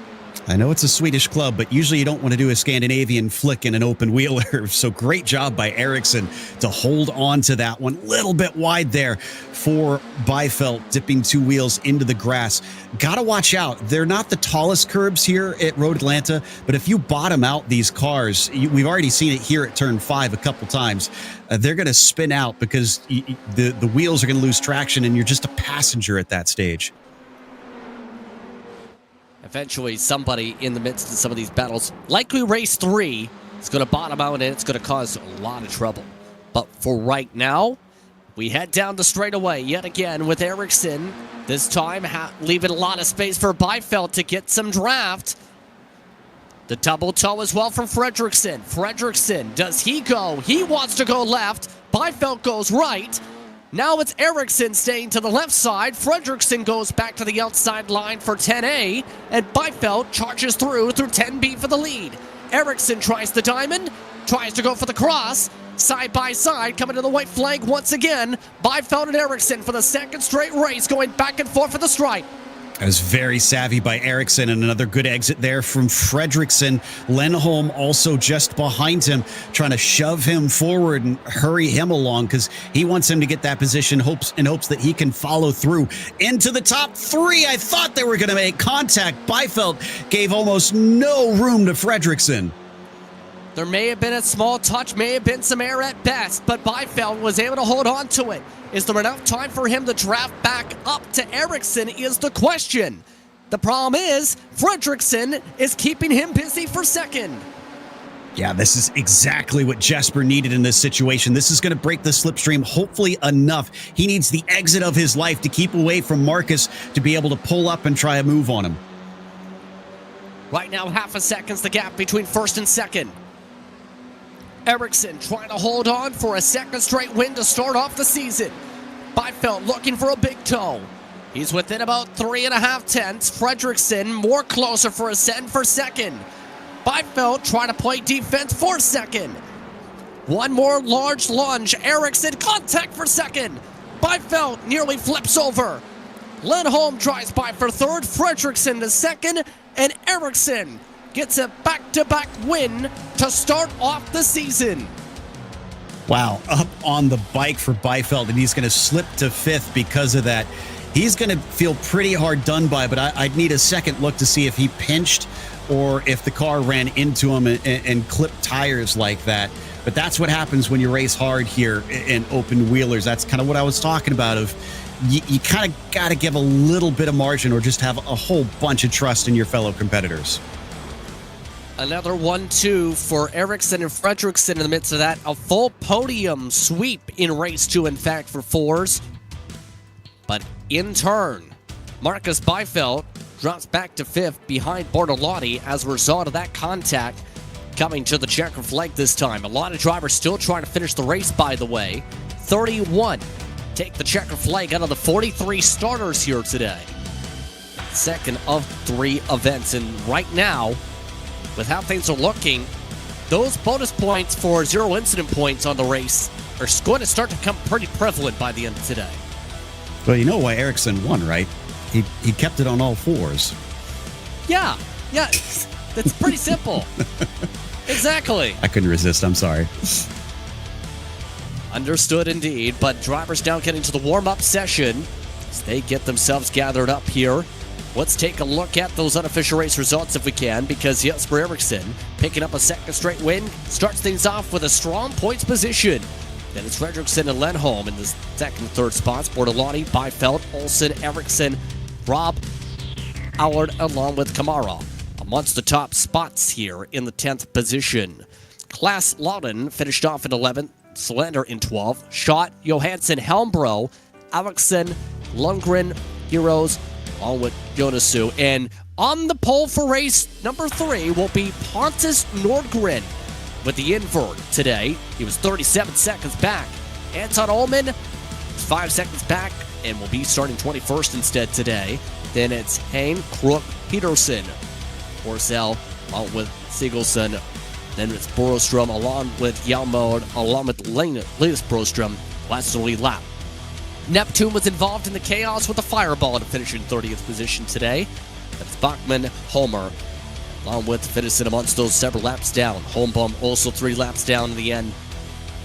I know it's a Swedish club, but usually you don't want to do a Scandinavian flick in an open wheeler. So great job by Ericsson to hold on to that one. Little bit wide there for Byfeld, dipping 2 wheels into the grass. Got to watch out. They're not the tallest curbs here at Road Atlanta, but if you bottom out these cars, we've already seen it here at turn 5 a couple times. They're going to spin out because the wheels are going to lose traction and you're just a passenger at that stage. Eventually, somebody in the midst of some of these battles, likely race 3, is going to bottom out and it's going to cause a lot of trouble. But for right now, we head down the straightaway yet again with Ericsson. This time, leaving a lot of space for Byfeld to get some draft. The double toe as well from Fredrickson. Fredrickson, does he go? He wants to go left. Byfeld goes right. Now it's Ericsson staying to the left side. Fredrickson goes back to the outside line for 10A, and Byfeld charges through 10B for the lead. Ericsson tries the diamond, tries to go for the cross. Side by side, coming to the white flag once again. Byfeld and Ericsson for the 2nd straight race, going back and forth for the stripe. That was very savvy by Ericsson, and another good exit there from Fredrickson. Ledholm also just behind him, trying to shove him forward and hurry him along because he wants him to get that position in hopes that he can follow through into the top 3. I thought they were going to make contact. Byfeld gave almost no room to Fredrickson. There may have been a small touch, may have been some air at best, but Byfeld was able to hold on to it. Is there enough time for him to draft back up to Ericsson is the question. The problem is, Fredrickson is keeping him busy for 2nd. Yeah, this is exactly what Jesper needed in this situation. This is going to break the slipstream, hopefully enough. He needs the exit of his life to keep away from Marcus to be able to pull up and try a move on him. Right now, half a second's the gap between 1st and 2nd. Ericsson trying to hold on for a 2nd straight win to start off the season. Byfeld looking for a big toe. He's within about 3.5 tenths. Fredrickson more closer for a send for 2nd. Byfeld trying to play defense for 2nd. One more large lunge. Ericsson contact for 2nd. Byfeld nearly flips over. Lindholm drives by for third, Fredriksson to second, and Ericsson gets a back-to-back win to start off the season. Wow, up on the bike for Byfeld, and he's going to slip to fifth because of that. He's going to feel pretty hard done by, but I'd need a second look to see if he pinched or if the car ran into him and clipped tires like that. But that's what happens when you race hard here in open wheelers. That's kind of what I was talking about of you kind of got to give a little bit of margin or just have a whole bunch of trust in your fellow competitors. Another 1-2 for Ericsson and Fredriksson in the midst of that. A full podium sweep in race 2, in fact, for fours. But in turn, Marcus Byfeld drops back to fifth behind Bortolotti as a result of that contact coming to the checker flag this time. A lot of drivers still trying to finish the race, by the way. 31 take the checker flag out of the 43 starters here today. Second of 3 events. And right now, with how things are looking, those bonus points for zero incident points on the race are going to start to become pretty prevalent by the end of today. Well, you know why Ericsson won, right? He kept it on all fours. Yeah, that's pretty simple. Exactly. I couldn't resist, I'm sorry. Understood indeed, but drivers now getting to the warm-up session as they get themselves gathered up here. Let's take a look at those unofficial race results if we can, because Jesper Eriksson picking up a second straight win starts things off with a strong points position. Then it's Fredriksson and Lindholm in the second and third spots. Bortolotti, Byfeld, Olsen, Eriksson, Robb, Allard, along with Kamara amongst the top spots here in the 10th position. Klaas Lauden finished off in 11th, Slender in 12th, Schott, Johansson, Helmbro, Alexson, Lundgren, Heroes, along with Jonasu. And on the pole for race number 3 will be Pontus Nordgren with the invert today. He was 37 seconds back. Anton Ullman is 5 seconds back and will be starting 21st instead today. Then it's Hein, Crook, Peterson, Orzel, along with Sigurdsson. Then it's Borostrom along with Hjalmard, along with Linus Borostrom, last lead lap. Neptune was involved in the chaos with a fireball to finish in 30th position today. That's Bachmann, Homer, along with Finnison amongst those several laps down. Holmbaum also 3 laps down in the end.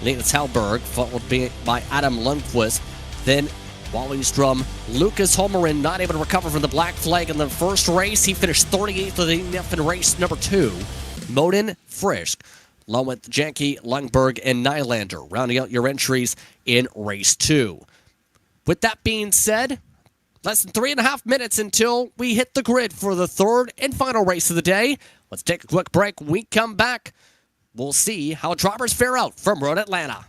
Linus Hallberg followed by Adam Lundqvist. Then Wallingstrom, Lucas Holmgren not able to recover from the black flag in the first race. He finished 38th of the DNF in race number 2. Moden, Frisk, along with Janke, Lundberg, and Nylander, rounding out your entries in race 2. With that being said, less than 3.5 minutes until we hit the grid for the third and final race of the day. Let's take a quick break. When we come back, we'll see how drivers fare out from Road Atlanta.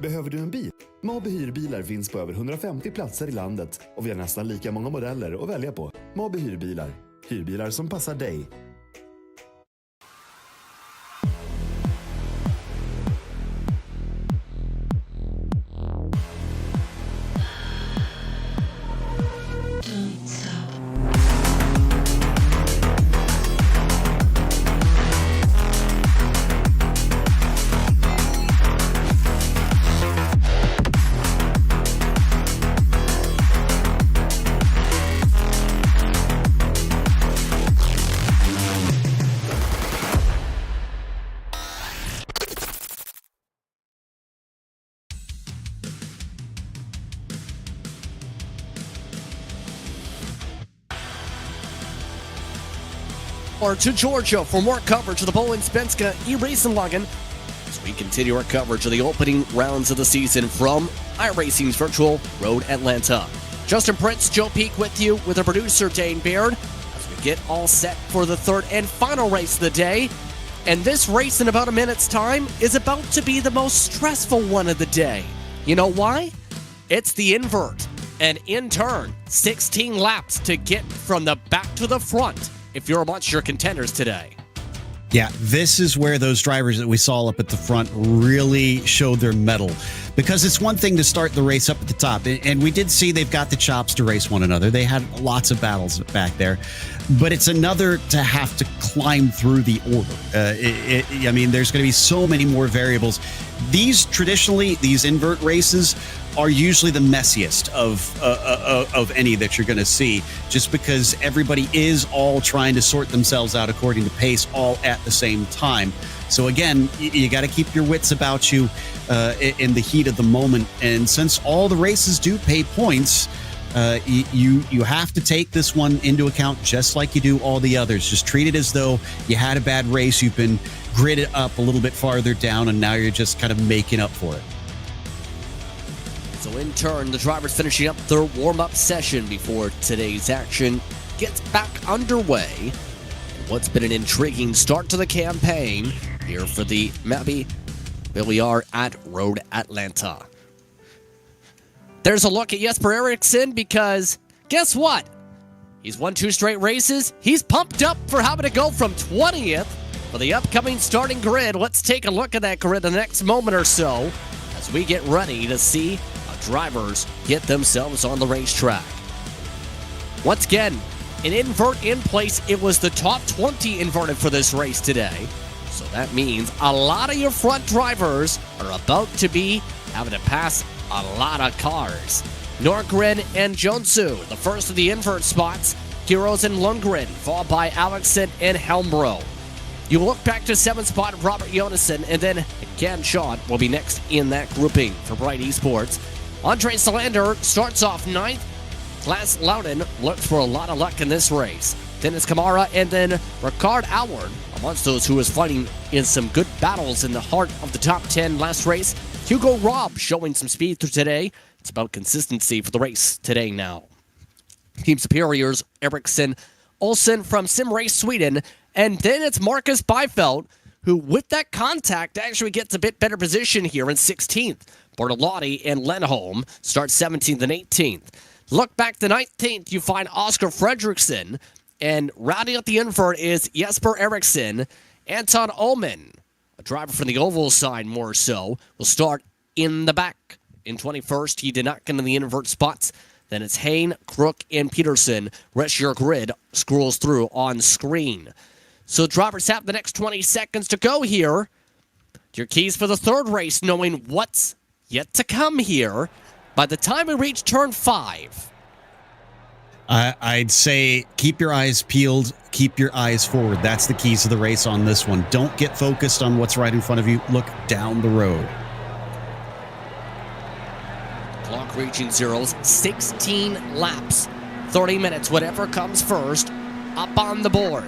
Behöver du en bil? Mobi hyrbilar finns på över 150 platser i landet och vi har nästan lika många modeller att välja på. Mobi hyrbilar. Hyrbilar som passar dig. or to Georgia for more coverage of the Bohlin Svenska Eracingligan as we continue our coverage of the opening rounds of the season from iRacing's virtual Road Atlanta. Justin Prince, Joe Peak with you with our producer Dane Baird as we get all set for the third and final race of the day. And this race in about a minute's time is about to be the most stressful one of the day. You know why? It's the invert. And in turn, 16 laps to get from the back to the front if you're amongst your contenders today. Yeah, this is where those drivers that we saw up at the front really showed their mettle. Because it's one thing to start the race up at the top, and we did see they've got the chops to race one another. They had lots of battles back there. But it's another to have to climb through the order. I mean, there's going to be so many more variables. These invert races are usually the messiest of any that you're going to see, just because everybody is all trying to sort themselves out according to pace all at the same time. So again, you got to keep your wits about you in the heat of the moment. And since all the races do pay points, you have to take this one into account just like you do all the others. Just treat it as though you had a bad race. You've been gridded up a little bit farther down, and now you're just kind of making up for it. So in turn, the drivers finishing up their warm-up session before today's action gets back underway. What's been an intriguing start to the campaign here for the Mappy. Here we are at Road Atlanta. There's a look at Jesper Eriksson because guess what? He's won 2 straight races. He's pumped up for having to go from 20th for the upcoming starting grid. Let's take a look at that grid in the next moment or so as we get ready to see how drivers get themselves on the racetrack. Once again, an invert in place. It was the top 20 inverted for this race today. So that means a lot of your front drivers are about to be having to pass a lot of cars. Norgren and Jonsu, the first of the invert spots. Heroes and Lundgren, followed by Alexson and Helmbro. You look back to 7th spot Robert Jonassen, and then again Sean will be next in that grouping for Bright Esports. Andre Salander starts off 9th. Klaas Loudon looks for a lot of luck in this race. Dennis Kamara and then Ricard Alward, amongst those who was fighting in some good battles in the heart of the top 10 last race. Hugo Robb showing some speed through today. It's about consistency for the race today now. Team superiors, Eriksson, Olsen from Sim Race Sweden, and then it's Marcus Byfeld, who with that contact actually gets a bit better position here in 16th. Bortolotti and Lenholm start 17th and 18th. Look back to 19th, you find Oscar Fredriksson, and rounding out the invert is Jesper Eriksson. Anton Ullman, a driver from the oval side more so, will start in the back. In 21st, he did not get in the invert spots. Then it's Hain, Crook, and Peterson. Rest of your grid scrolls through on screen. So drivers have the next 20 seconds to go here. Your keys for the third race, knowing what's yet to come here by the time we reach turn 5. I'd say keep your eyes peeled, keep your eyes forward. That's the keys to the race on this one. Don't get focused on what's right in front of you. Look down the road. Clock reaching zeros, 16 laps, 30 minutes, whatever comes first, up on the board.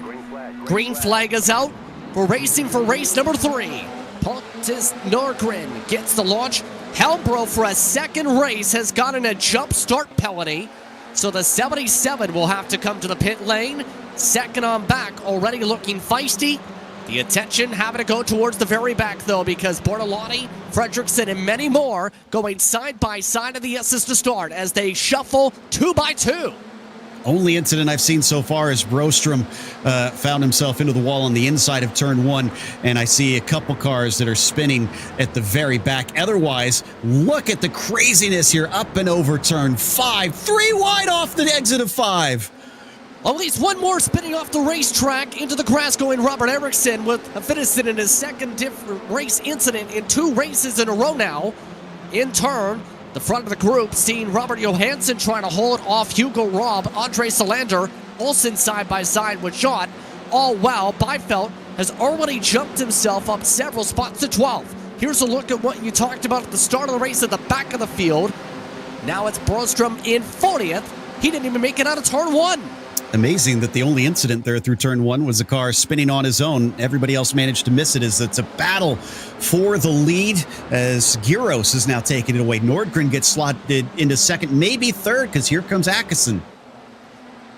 Green flag is out. We're racing for race number 3. Pontus Norgren gets the launch. Helmbro for a second race has gotten a jump start penalty. So the 77 will have to come to the pit lane. Second on back, already looking feisty. The attention having to go towards the very back, though, because Bortolotti, Fredriksson, and many more going side by side of the S's to start as they shuffle 2 by 2. Only incident I've seen so far is Brostrom found himself into the wall on the inside of turn 1, and I see a couple cars that are spinning at the very back. Otherwise, look at the craziness here up and over turn 5. 3 wide off the exit of 5. At least one more spinning off the racetrack into the grass going Robert Eriksson with a finish in his second different race incident in 2 races in a row now. In turn, the front of the group seeing Robert Johansson trying to hold off Hugo Robb, Andre Salander, Olsen side by side with Sean. All while Byfeld has already jumped himself up several spots to 12. Here's a look at what you talked about at the start of the race at the back of the field. Now it's Brostrom in 40th. He didn't even make it out of turn 1. Amazing that the only incident there through turn one was a car spinning on his own. Everybody else managed to miss it as it's a battle for the lead as Gyros is now taking it away. Nordgren gets slotted into second, maybe third, because here comes Akison.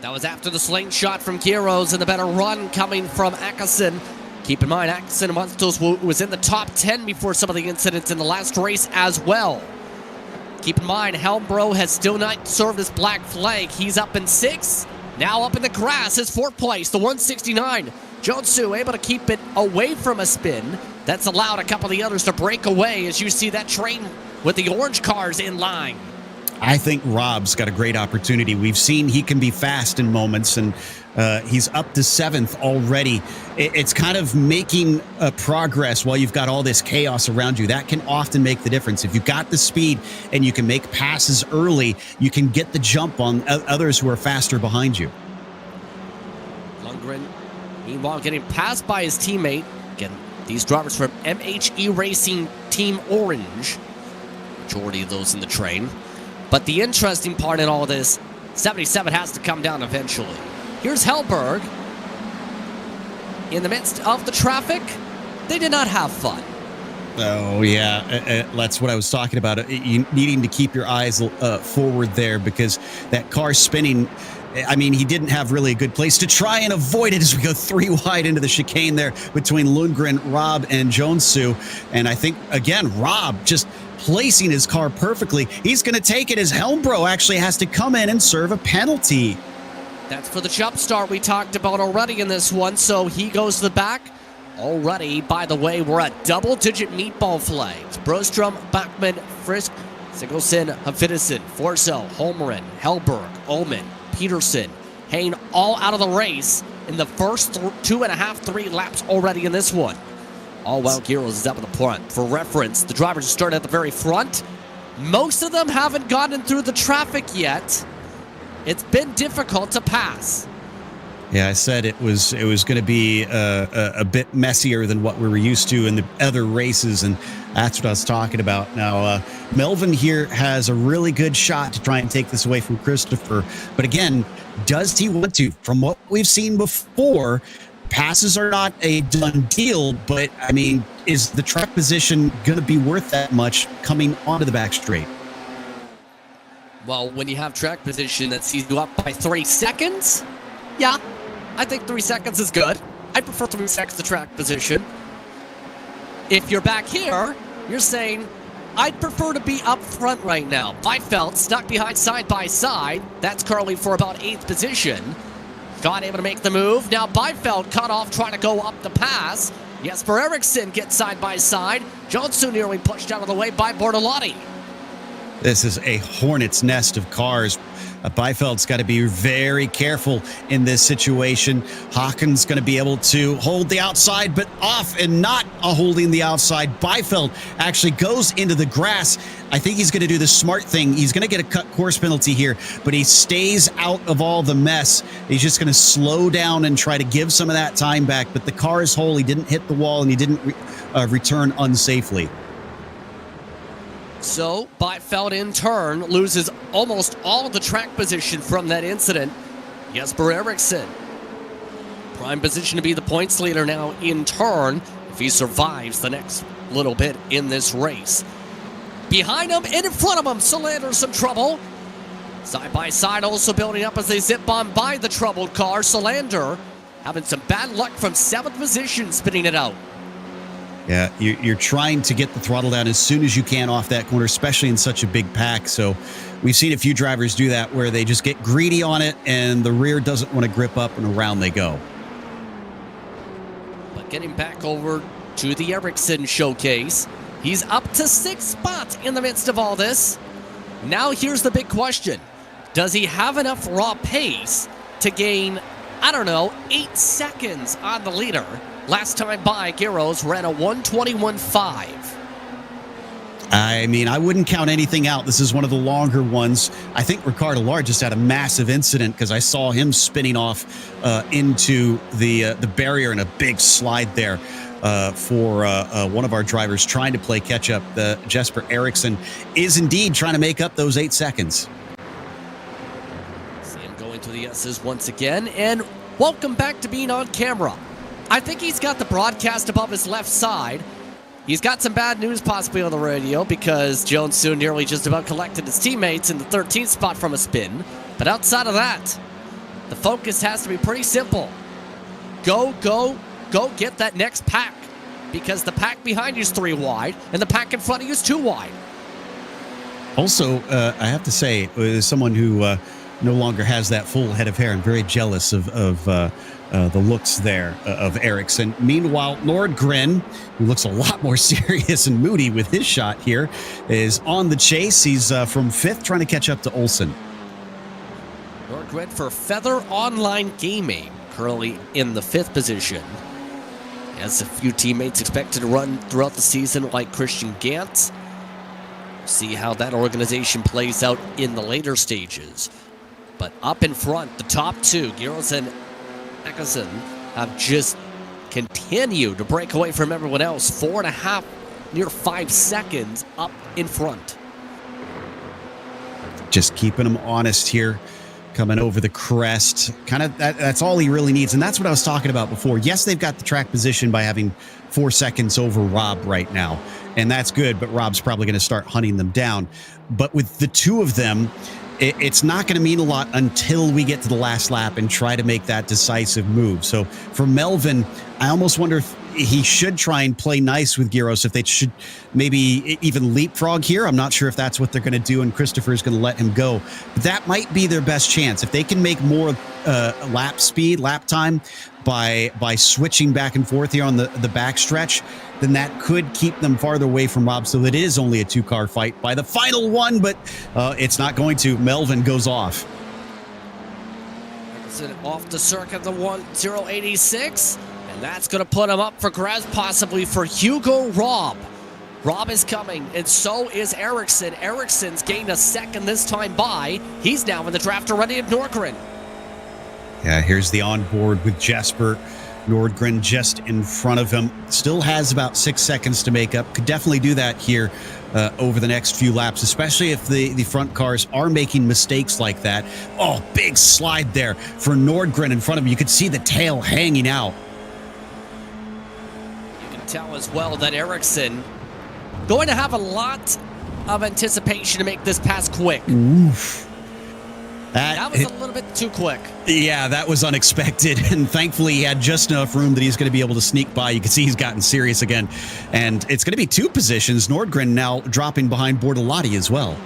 That was after the slingshot from Gyros and the better run coming from Akison. Keep in mind, Akison was in the top 10 before some of the incidents in the last race as well. Keep in mind, Helmbro has still not served his black flag. He's up in 6th. Now up in the grass is 4th place, the 169. Jonsu able to keep it away from a spin. That's allowed a couple of the others to break away as you see that train with the orange cars in line. I think Rob's got a great opportunity. We've seen he can be fast in moments, and he's up to 7th already. It's kind of making progress while you've got all this chaos around you. That can often make the difference. If you've got the speed and you can make passes early, you can get the jump on others who are faster behind you. Lundgren, meanwhile, getting passed by his teammate. Again, these drivers from MHE Racing Team Orange. Majority of those in the train. But the interesting part in all of this, 77 has to come down eventually. Here's Hellberg. In the midst of the traffic, they did not have fun. Oh, yeah. That's what I was talking about. You needing to keep your eyes forward there because that car spinning, I mean, he didn't have really a good place to try and avoid it as we go 3 wide into the chicane there between Lundgren, Rob, and Jonsu. And I think, again, Rob just placing his car perfectly. He's going to take it as Helmbro actually has to come in and serve a penalty. That's for the jump start we talked about already in this one, so he goes to the back. Already, by the way, we're at double-digit meatball flags. Brostrom, Bachman, Frisk, Sigurdsson, Hafidison, Forso, Holmgren, Hellberg, Ullman, Peterson, Hayne, all out of the race in the first 2.5, 3 laps already in this one. All while Gyros is up in the front. For reference, the drivers start at the very front. Most of them haven't gotten through the traffic yet. It's been difficult to pass. Yeah, I said it was going to be a bit messier than what we were used to in the other races, and that's what I was talking about. Now, Melvin here has a really good shot to try and take this away from Christopher. But again, does he want to? From what we've seen before, passes are not a done deal, but, I mean, is the track position going to be worth that much coming onto the back straight? Well, when you have track position that sees you up by 3 seconds, yeah, I think 3 seconds is good. I prefer 3 seconds to track position. If you're back here, you're saying, I'd prefer to be up front right now. Beifeld stuck behind side by side. That's currently for about 8th position. Got able to make the move. Now Beifeld cut off trying to go up the pass. Jesper Eriksson gets side by side. Johnson nearly pushed out of the way by Bortolotti. This is a hornet's nest of cars. Beifeld's got to be very careful in this situation. Hawkins going to be able to hold the outside, but off and not holding the outside. Beifeld actually goes into the grass. I think he's going to do the smart thing. He's going to get a cut course penalty here, but he stays out of all the mess. He's just going to slow down and try to give some of that time back, but the car is whole. He didn't hit the wall, and he didn't return unsafely. So, Beifeld in turn loses almost all of the track position from that incident. Jesper Eriksson, prime position to be the points leader now in turn if he survives the next little bit in this race. Behind him and in front of him, Solander's some trouble. Side by side also building up as they zip on by the troubled car. Solander having some bad luck from 7th position spinning it out. Yeah, you're trying to get the throttle down as soon as you can off that corner, especially in such a big pack. So we've seen a few drivers do that where they just get greedy on it and the rear doesn't want to grip up and around they go. But getting back over to the Eriksson showcase, he's up to 6th spot in the midst of all this. Now here's the big question. Does he have enough raw pace to gain, 8 seconds on the leader? Last time by, Gyros ran a 1:21.5. I mean, I wouldn't count anything out. This is one of the longer ones. I think Ricardo Lar just had a massive incident because I saw him spinning off into the barrier in a big slide there for one of our drivers trying to play catch-up. Jesper Eriksson is indeed trying to make up those 8 seconds. Bohlin to the S's once again, and welcome back to being on camera. I think he's got the broadcast above his left side. He's got some bad news possibly on the radio because Jones soon nearly just about collected his teammates in the 13th spot from a spin. But outside of that, the focus has to be pretty simple. Go get that next pack, because the pack behind you is 3 wide and the pack in front of you is 2 wide. Also, I have to say, as someone who no longer has that full head of hair, I'm very jealous of the looks there of Ericsson. Meanwhile, Nordgren, who looks a lot more serious and moody with his shot here, is on the chase. He's from 5th, trying to catch up to Olsen. Nordgren for Feather Online Gaming, currently in the 5th position. He has a few teammates expected to run throughout the season, like Christian Gantz. See how that organization plays out in the later stages. But up in front, the top 2, Giros and Eckerson, have just continued to break away from everyone else. 4.5, near 5 seconds up in front. Just keeping him honest here, coming over the crest. Kind of that's all he really needs, and that's what I was talking about before. Yes, they've got the track position by having 4 seconds over Rob right now, and that's good, but Rob's probably going to start hunting them down. But with the 2 of them, it's not going to mean a lot until we get to the last lap and try to make that decisive move. So for Melvin, I almost wonder if he should try and play nice with Giros, if they should maybe even leapfrog here. I'm not sure if that's what they're going to do, and Christopher is going to let him go. But that might be their best chance. If they can make more lap time by switching back and forth here on the backstretch, then that could keep them farther away from Rob, so that it is only a 2-car fight by the final one, but it's not going to. Melvin goes off. Off the circuit, the 1086, and that's going to put him up for grabs, possibly for Hugo Robb. Robb is coming, and so is Ericsson. Ericsson's gained a second this time by. He's now in the draft already of Nordgren. Yeah, here's the onboard with Jesper. Nordgren just in front of him. Still has about 6 seconds to make up. Could definitely do that here over the next few laps, especially if the front cars are making mistakes like that. Oh, big slide there for Nordgren in front of him. You could see the tail hanging out. You can tell as well that Ericsson going to have a lot of anticipation to make this pass quick. Oof. That was a little bit too quick. Yeah, that was unexpected, and thankfully he had just enough room that he's going to be able to sneak by. You can see he's gotten serious again, and it's going to be 2 positions. Nordgren now dropping behind Bortolotti as well.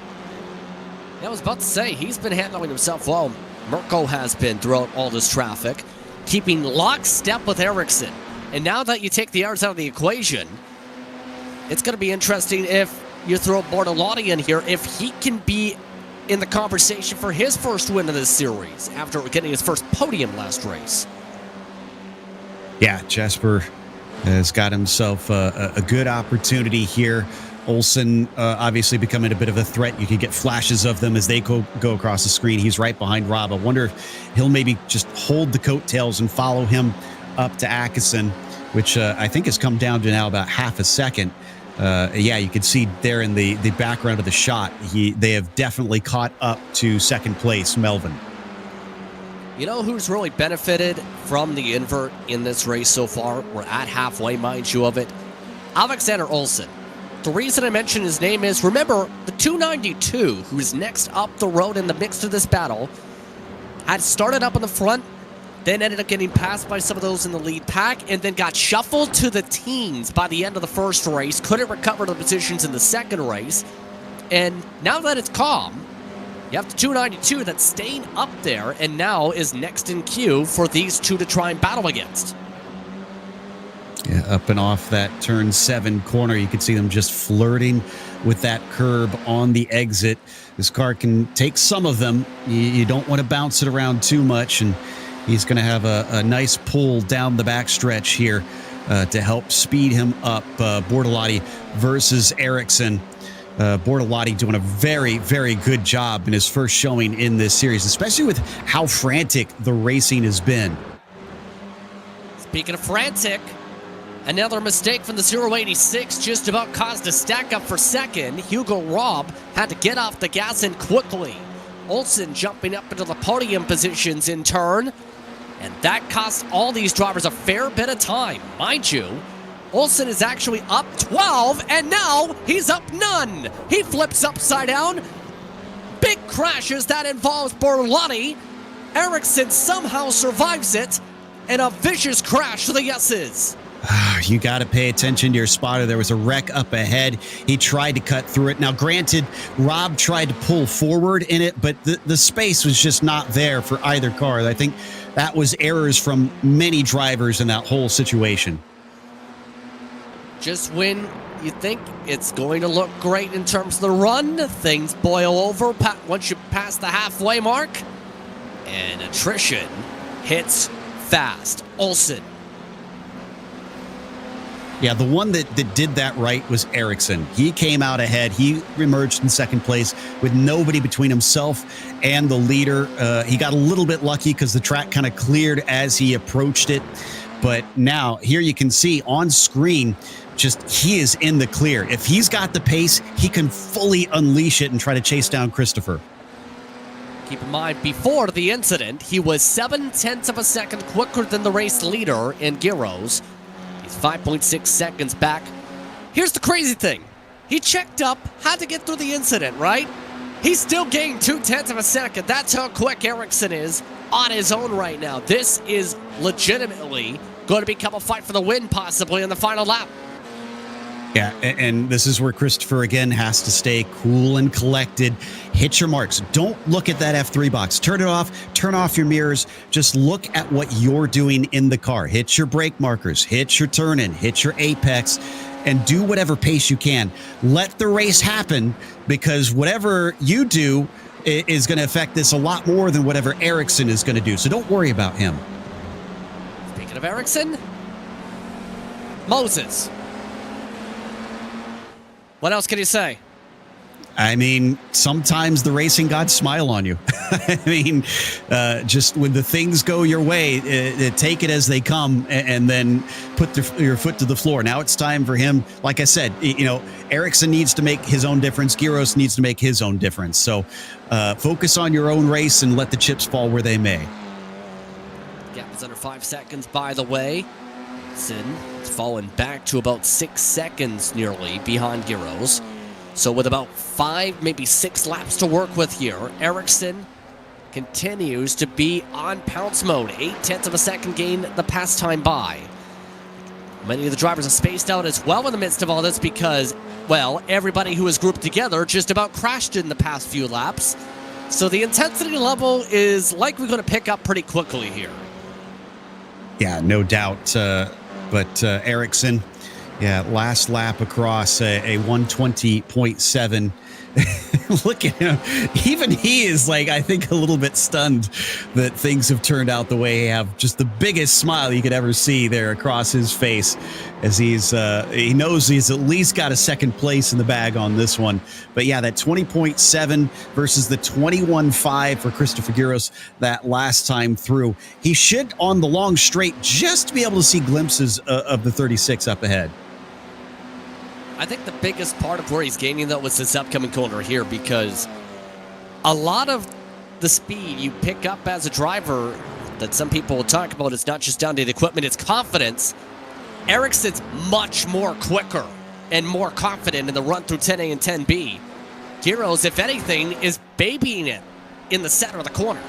Yeah, I was about to say, he's been handling himself well. Mirko has been throughout all this traffic, keeping lockstep with Ericsson. And now that you take the hours out of the equation, it's going to be interesting if you throw Bortolotti in here, if he can be in the conversation for his first win of this series after getting his first podium last race. Yeah, Jesper has got himself a good opportunity here. Olsen obviously becoming a bit of a threat. You can get flashes of them as they go across the screen. He's right behind Rob. I wonder if he'll maybe just hold the coattails and follow him up to Atkinson, which I think has come down to now about half a second. Yeah, you can see there in the background of the shot, they have definitely caught up to second place, Melvin. You know who's really benefited from the invert in this race so far? We're at halfway, mind you, of it. Alexander Olsen. The reason I mention his name is, remember, the 292, who's next up the road in the mix to this battle, had started up in the front, then ended up getting passed by some of those in the lead pack, and then got shuffled to the teens by the end of the first race. Couldn't recover the positions in the second race. And now that it's calm, you have the 292 that's staying up there and now is next in queue for these 2 to try and battle against. Yeah, up and off that turn 7 corner, you can see them just flirting with that curb on the exit. This car can take some of them. You don't want to bounce it around too much, and he's going to have a nice pull down the backstretch here to help speed him up. Bortolotti versus Ericsson. Bortolotti doing a very, very good job in his first showing in this series, especially with how frantic the racing has been. Speaking of frantic, another mistake from the 086 just about caused a stack up for second. Hugo Robb had to get off the gas and quickly Olsen jumping up into the podium positions in turn. And that cost all these drivers a fair bit of time. Mind you, Olsen is actually up 12, and now he's up none. He flips upside down. Big crashes that involves Bohlin. Ericsson somehow survives it, and a vicious crash to the S's. You got to pay attention to your spotter. There was a wreck up ahead. He tried to cut through it. Now, granted, Rob tried to pull forward in it, but the space was just not there for either car. I think that was errors from many drivers in that whole situation. Just when you think it's going to look great in terms of the run, things boil over once you pass the halfway mark. And attrition hits fast. Olsen. Yeah, the one that did that right was Ericsson. He came out ahead. He emerged in second place with nobody between himself and the leader. He got a little bit lucky because the track kind of cleared as he approached it. But now, here you can see on screen, just he is in the clear. If he's got the pace, he can fully unleash it and try to chase down Christopher. Keep in mind, before the incident, he was 0.7 of a second quicker than the race leader in Gyros. He's 5.6 seconds back. Here's the crazy thing. He checked up, had to get through the incident, right? He still gained 0.2 of a second. That's how quick Ericsson is on his own right now. This is legitimately going to become a fight for the win, possibly, in the final lap. Yeah, and this is where Christopher, again, has to stay cool and collected. Hit your marks. Don't look at that F3 box. Turn it off. Turn off your mirrors. Just look at what you're doing in the car. Hit your brake markers. Hit your turn-in. Hit your apex. And do whatever pace you can. Let the race happen, because whatever you do is going to affect this a lot more than whatever Ericsson is going to do. So don't worry about him. Speaking of Ericsson, Moses. What else can you say? I mean, sometimes the racing gods smile on you. I mean, just when the things go your way, take it as they come and then put your foot to the floor. Now it's time for him. Like I said, Ericsson needs to make his own difference. Gyros needs to make his own difference. So focus on your own race and let the chips fall where they may. Gap is under 5 seconds, by the way. Sin has fallen back to about 6 seconds nearly behind Gyros. So with about 5, maybe 6 laps to work with here, Ericsson continues to be on pounce mode. 0.8 of a second gain the past time by. Many of the drivers are spaced out as well in the midst of all this because, well, everybody who is grouped together just about crashed in the past few laps. So the intensity level is likely going to pick up pretty quickly here. Yeah, no doubt. But Ericsson, last lap across a 120.7. Look at him. Even he is, I think, a little bit stunned that things have turned out the way they have. Just the biggest smile you could ever see there across his face as he knows he's at least got a second place in the bag on this one. But yeah, that 20.7 versus the 21.5 for Christopher Gyros that last time through. He should, on the long straight, just be able to see glimpses of the 36 up ahead. I think the biggest part of where he's gaining, though, was this upcoming corner here, because a lot of the speed you pick up as a driver that some people will talk about is not just down to the equipment, it's confidence. Ericsson's much more quicker and more confident in the run through 10A and 10B. Gyros, if anything, is babying it in the center of the corner.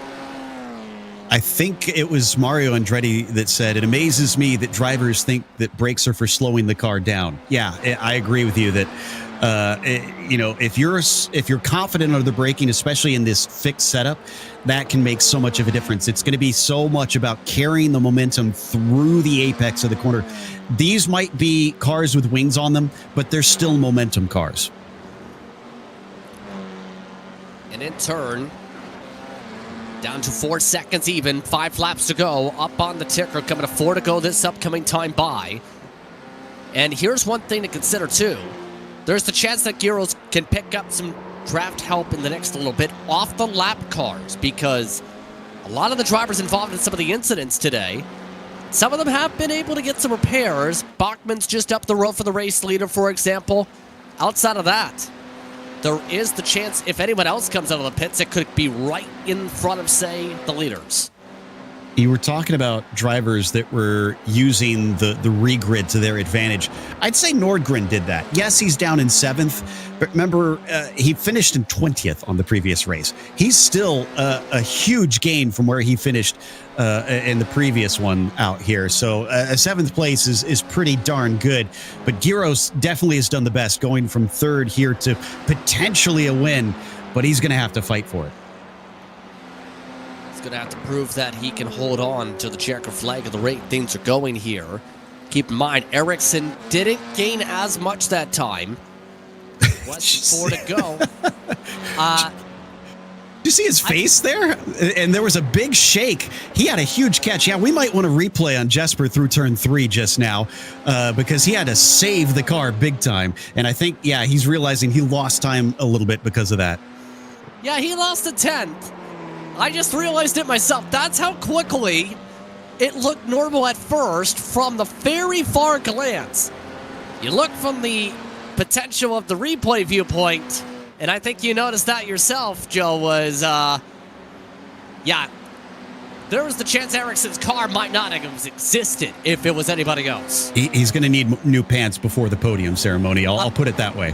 I think it was Mario Andretti that said, it amazes me that drivers think that brakes are for slowing the car down. Yeah, I agree with you that, if you're confident under the braking, especially in this fixed setup, that can make so much of a difference. It's going to be so much about carrying the momentum through the apex of the corner. These might be cars with wings on them, but they're still momentum cars. And in turn, down to 4 seconds even, 5 laps to go, up on the ticker, coming to 4 to go this upcoming time by. And here's one thing to consider too. There's the chance that Gyros can pick up some draft help in the next little bit off the lap cars, because a lot of the drivers involved in some of the incidents today, some of them have been able to get some repairs. Bachman's just up the road for the race leader, for example. Outside of that, there is the chance if anyone else comes out of the pits, it could be right in front of, say, the leaders. You were talking about drivers that were using the regrid to their advantage. I'd say Nordgren did that. Yes, he's down in 7th, but remember, he finished in 20th on the previous race. He's still a huge gain from where he finished in the previous one out here. So a 7th place is pretty darn good. But Giros definitely has done the best, going from 3rd here to potentially a win, but he's going to have to fight for it. Going to have to prove that he can hold on to the checker flag of the rate things are going here. Keep in mind, Ericsson didn't gain as much that time. Less than 4 to go. Did you see his face there? And there was a big shake. He had a huge catch. Yeah, we might want to replay on Jesper through turn 3 just now because he had to save the car big time. And I think, yeah, he's realizing he lost time a little bit because of that. Yeah, he lost a 10th. I just realized it myself. That's how quickly it looked normal at first from the very far glance. You look from the potential of the replay viewpoint, and I think you noticed that yourself, Joe, was, yeah, there was the chance Ericsson's car might not have existed if it was anybody else. He's going to need new pants before the podium ceremony. I'll put it that way.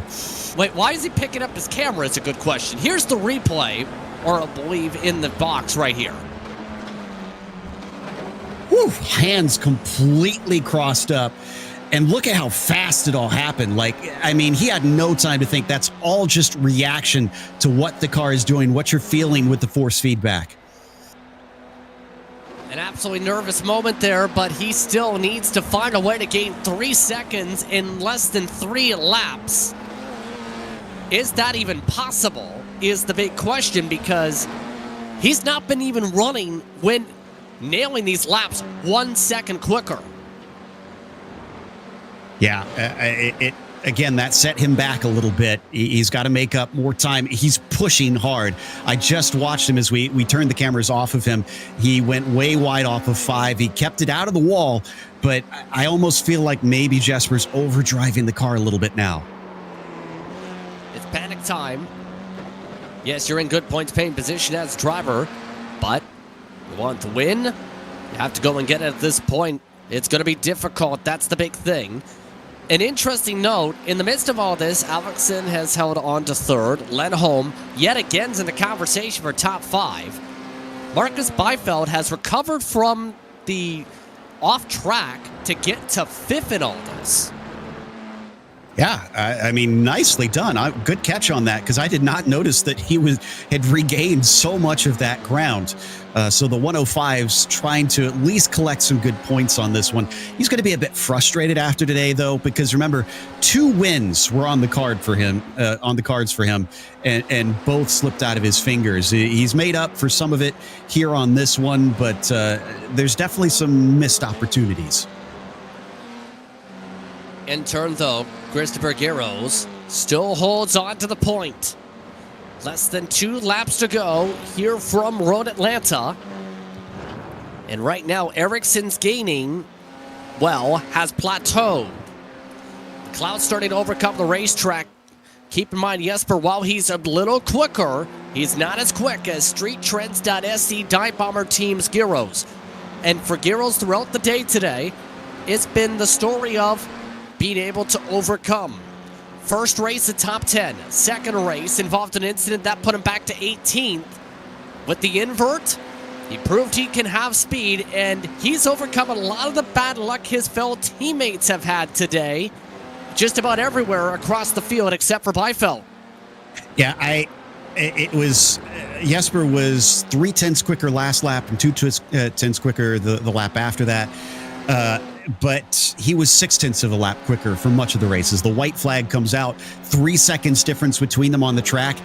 Wait, why is he picking up his camera? It's a good question. Here's the replay. Or I believe in the box right here. Whew, hands completely crossed up. And look at how fast it all happened. Like, I mean, he had no time to think. That's all just reaction to what the car is doing, what you're feeling with the force feedback. An absolutely nervous moment there, but he still needs to find a way to gain 3 seconds in less than 3 laps. Is that even possible? Is the big question, because he's not been even running when nailing these laps 1 second quicker. Yeah, again, that set him back a little bit. He's got to make up more time. He's pushing hard. I just watched him as we turned the cameras off of him. He went way wide off of 5. He kept it out of the wall, but I almost feel like maybe Jesper's overdriving the car a little bit now. It's panic time. Yes, you're in good points paying position as driver, but you want to win, you have to go and get it at this point. It's going to be difficult. That's the big thing. An interesting note, in the midst of all this, Ericsson has held on to 3rd. Lindholm yet again is in the conversation for top 5. Marcus Byfeld has recovered from the off track to get to 5th in all this. Yeah, I mean, nicely done. Good catch on that, because I did not notice that he had regained so much of that ground. So the 105's trying to at least collect some good points on this one. He's going to be a bit frustrated after today, though, because remember, 2 wins were on the cards for him, and both slipped out of his fingers. He's made up for some of it here on this one, but there's definitely some missed opportunities. In turn, though, Christopher Giros still holds on to the point. Less than 2 laps to go here from Road Atlanta. And right now, Ericsson's gaining, well, has plateaued. The cloud's starting to overcome the racetrack. Keep in mind, Jesper, while he's a little quicker, he's not as quick as StreetTrends.se Dive Bomber Team's Giros. And for Giros throughout the day today, it's been the story of being able to overcome. First race, a top 10. Second race involved an incident that put him back to 18th. With the invert, he proved he can have speed, and he's overcome a lot of the bad luck his fellow teammates have had today, just about everywhere across the field except for Byfeld. Yeah, it was Jesper was 0.3 quicker last lap and 0.2 quicker the lap after that. But he was 0.6 of a lap quicker for much of the races. The white flag comes out, 3 seconds difference between them on the track.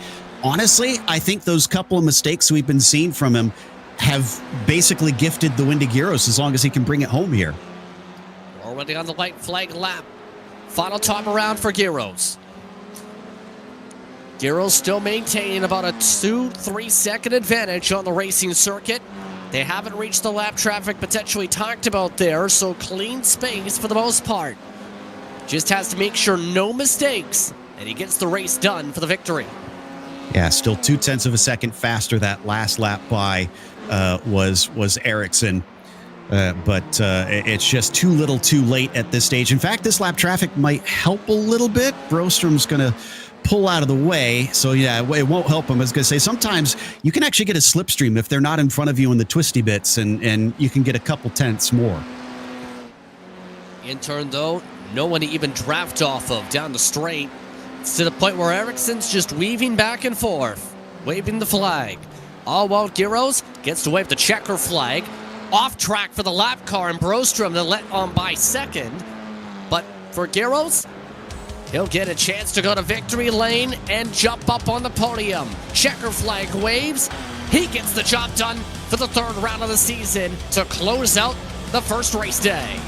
Honestly, I think those couple of mistakes we've been seeing from him have basically gifted the win to Giros as long as he can bring it home here. Already on the white flag lap. Final time around for Giros. Giros still maintaining about a 2-3 second advantage on the racing circuit. They haven't reached the lap traffic potentially talked about there, so clean space for the most part. Just has to make sure no mistakes and he gets the race done for the victory. Yeah, still 0.2 of a second faster. That last lap by was Ericsson. But it's just too little too late at this stage. In fact, this lap traffic might help a little bit. Brostrom's going to pull out of the way. So, yeah, it won't help him. I was going to say, sometimes you can actually get a slipstream if they're not in front of you in the twisty bits, and you can get a couple tenths more. In turn, though, no one to even draft off of down the straight. It's to the point where Ericsson's just weaving back and forth, waving the flag. All while Giros gets to wave the checker flag. Off track for the lap car and Brostrom to let on by second. But for Giros, he'll get a chance to go to victory lane and jump up on the podium. Checker flag waves. He gets the job done for the third round of the season to close out the first race day.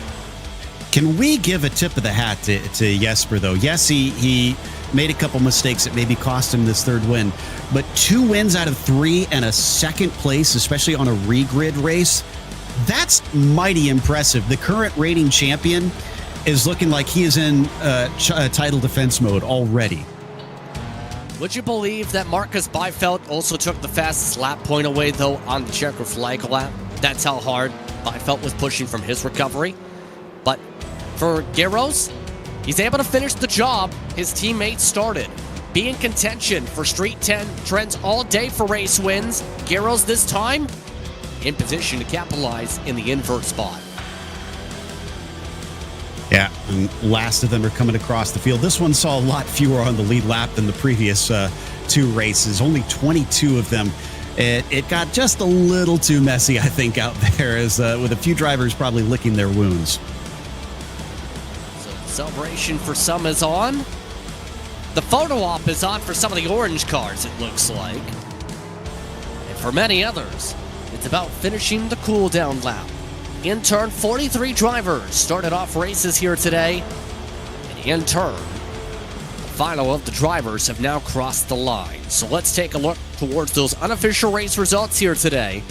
Can we give a tip of the hat to Jesper, though? Yes, he made a couple mistakes that maybe cost him this third win, but 2 wins out of 3 and a second place, especially on a regrid race, that's mighty impressive. The current reigning champion is looking like he is in title defense mode already. Would you believe that Marcus Byfeld also took the fastest lap point away, though, on the checker flag lap? That's how hard Byfeld was pushing from his recovery. But for Giros, he's able to finish the job his teammates started. Be in contention for Street 10 trends all day for race wins. Giros this time in position to capitalize in the invert spot. Yeah, and last of them are coming across the field. This one saw a lot fewer on the lead lap than the previous 2 races. Only 22 of them. It got just a little too messy, I think, out there, as with a few drivers probably licking their wounds. So the celebration for some is on. The photo op is on for some of the orange cars, it looks like. And for many others, it's about finishing the cool-down lap. In turn, 43 drivers started off races here today. And in turn, the final of the drivers have now crossed the line. So let's take a look towards those unofficial race results here today.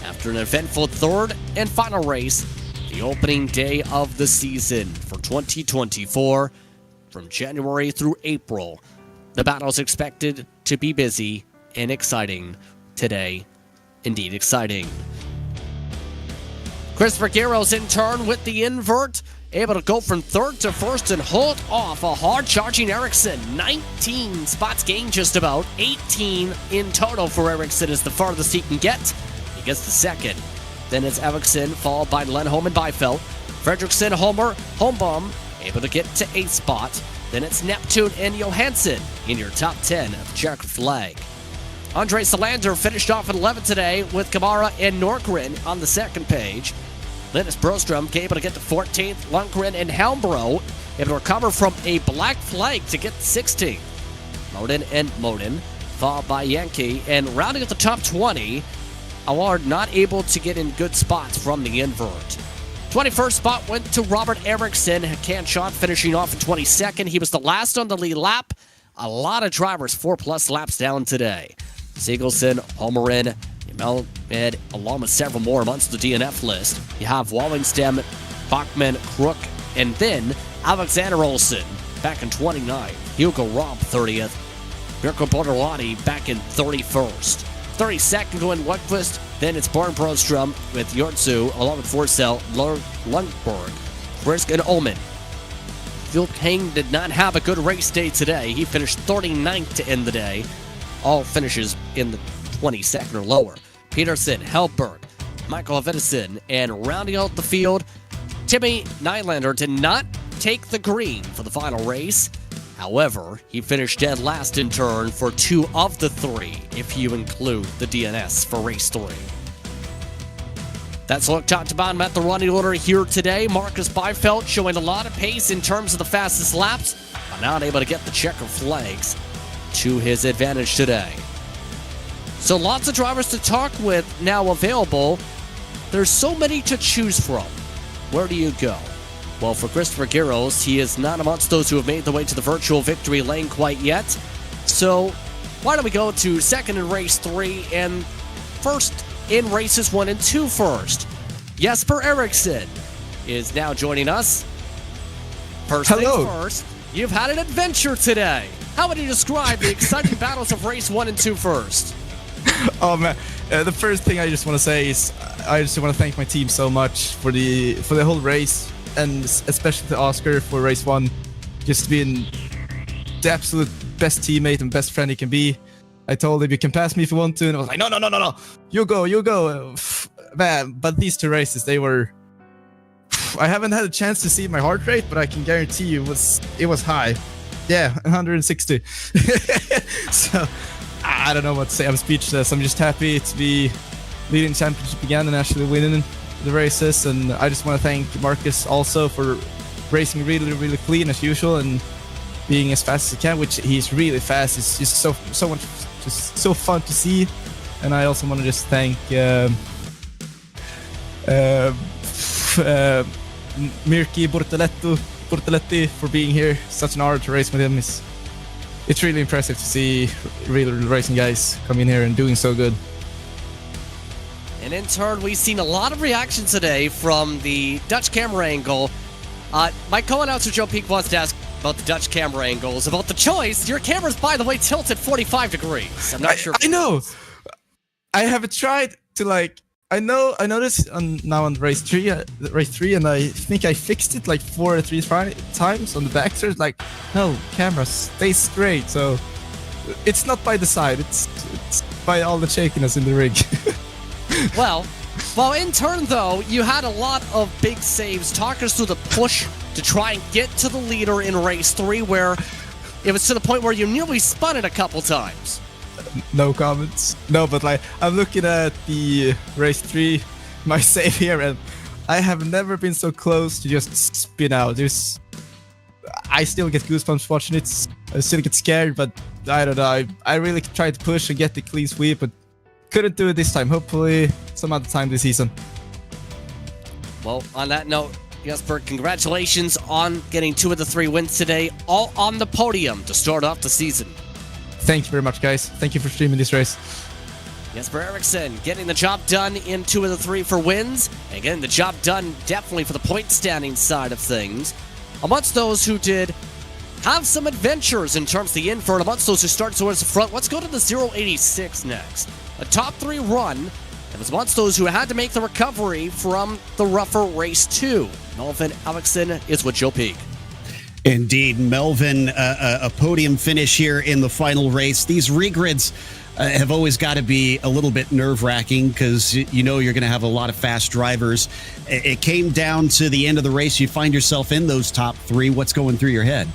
After an eventful third and final race, the opening day of the season for 2024, from January through April. The battle is expected to be busy and exciting today. Indeed exciting. Christopher Giros in turn with the invert, able to go from third to first and hold off a hard-charging Ericsson. 19 spots gained just about. 18 in total for Ericsson is the farthest he can get. He gets the second. Then it's Ericsson, followed by Lenholm and Byfeld. Fredrickson, Homer, Holmbaum, able to get to 8th spot. Then it's Neptune and Johansson in your top 10 of the checker flag. Andre Salander finished off at 11 today with Kamara and Norgren on the second page. Linus Brostrom able to get to 14th. Lundgren and Helmbro able to recover from a black flag to get to 16th. Moden and Moden, followed by Yankee, and rounding at the top 20, Allard not able to get in good spots from the invert. 21st spot went to Robert Eriksson. Canshot finishing off in 22nd. He was the last on the lead lap. A lot of drivers 4+ laps down today. Siegelson, Homerin, Melmed, along with several more amongst the DNF list. You have Wallingstem, Bachman, Crook, and then Alexander Olsen back in 29th. Hugo Robb 30th. Mirko Bortolotti back in 31st. 32nd going Lundqvist. Then it's Barn Brostrom with Yortzu, along with Forsell, Lundberg, Frisk, and Ullman. Phil King did not have a good race day today. He finished 39th to end the day. All finishes in the 22nd or lower. Peterson, Hellberg, Michael Avedison, and rounding out the field, Timmy Nylander did not take the green for the final race. However, he finished dead last in turn for 2 of the 3, if you include the DNS for race 3. That's a look top to bottom at the running order here today. Marcus Byfeld showing a lot of pace in terms of the fastest laps, but not able to get the checker flags to his advantage today. So lots of drivers to talk with now available. There's so many to choose from. Where do you go? Well, for Christopher Giros, he is not amongst those who have made the way to the virtual victory lane quite yet. So why don't we go to second in race 3 and first in races 1 and 2 first. Jesper Eriksson is now joining us. First things first, you've had an adventure today. How would you describe the exciting battles of race 1 and 2 first? Oh man, the first thing I just want to say is I just want to thank my team so much for the whole race, and especially to Oscar for race 1, just being the absolute best teammate and best friend he can be. I told him you can pass me if you want to, and I was like, no, you go. Man, but these 2 races, they were. I haven't had a chance to see my heart rate, but I can guarantee you it was high. Yeah, 160. So I don't know what to say. I'm speechless. I'm just happy to be leading the championship again and actually winning the races. And I just want to thank Marcus also for racing really, really clean as usual and being as fast as he can, which he's really fast. It's just so much, just so fun to see. And I also want to just thank Mirki Bortoletti for being here. Such an honor to race with him. It's really impressive to see real racing guys come in here and doing so good. And in turn, we've seen a lot of reaction today from the Dutch camera angle. My co-announcer Joe Peak wants to ask about the Dutch camera angles, about the choice. Your camera's, by the way, tilted 45 degrees. I'm not sure. I know. I haven't tried to I noticed now on race 3, and I think I fixed it like 4 or 3 times on the back. So it's like, no, camera stays straight. So it's not by the side. It's by all the shakiness in the rig. Well, in turn, though, you had a lot of big saves. Talk us through the push to try and get to the leader in race 3, where it was to the point where you nearly spun it a couple times. No comments. No, but I'm looking at the race 3, my save here, and I have never been so close to just spin out. I still get goosebumps watching it. I still get scared, but I don't know. I really tried to push and get the clean sweep, but couldn't do it this time. Hopefully some other time this season. Well, on that note, Jesper, congratulations on getting 2 of the 3 wins today, all on the podium to start off the season. Thank you very much, guys. Thank you for streaming this race. Jesper Eriksson getting the job done in 2 of the 3 for wins, and getting the job done definitely for the point standing side of things. Amongst those who did have some adventures in terms of the infield, amongst those who started towards the front, let's go to the 086 next. A top 3 run, and was amongst those who had to make the recovery from the rougher race 2. Melvin Alexson is with Joe Peak. Indeed, Melvin, a podium finish here in the final race. These regrids have always got to be a little bit nerve-wracking because you know you're going to have a lot of fast drivers. It came down to the end of the race. You find yourself in those top 3. What's going through your head?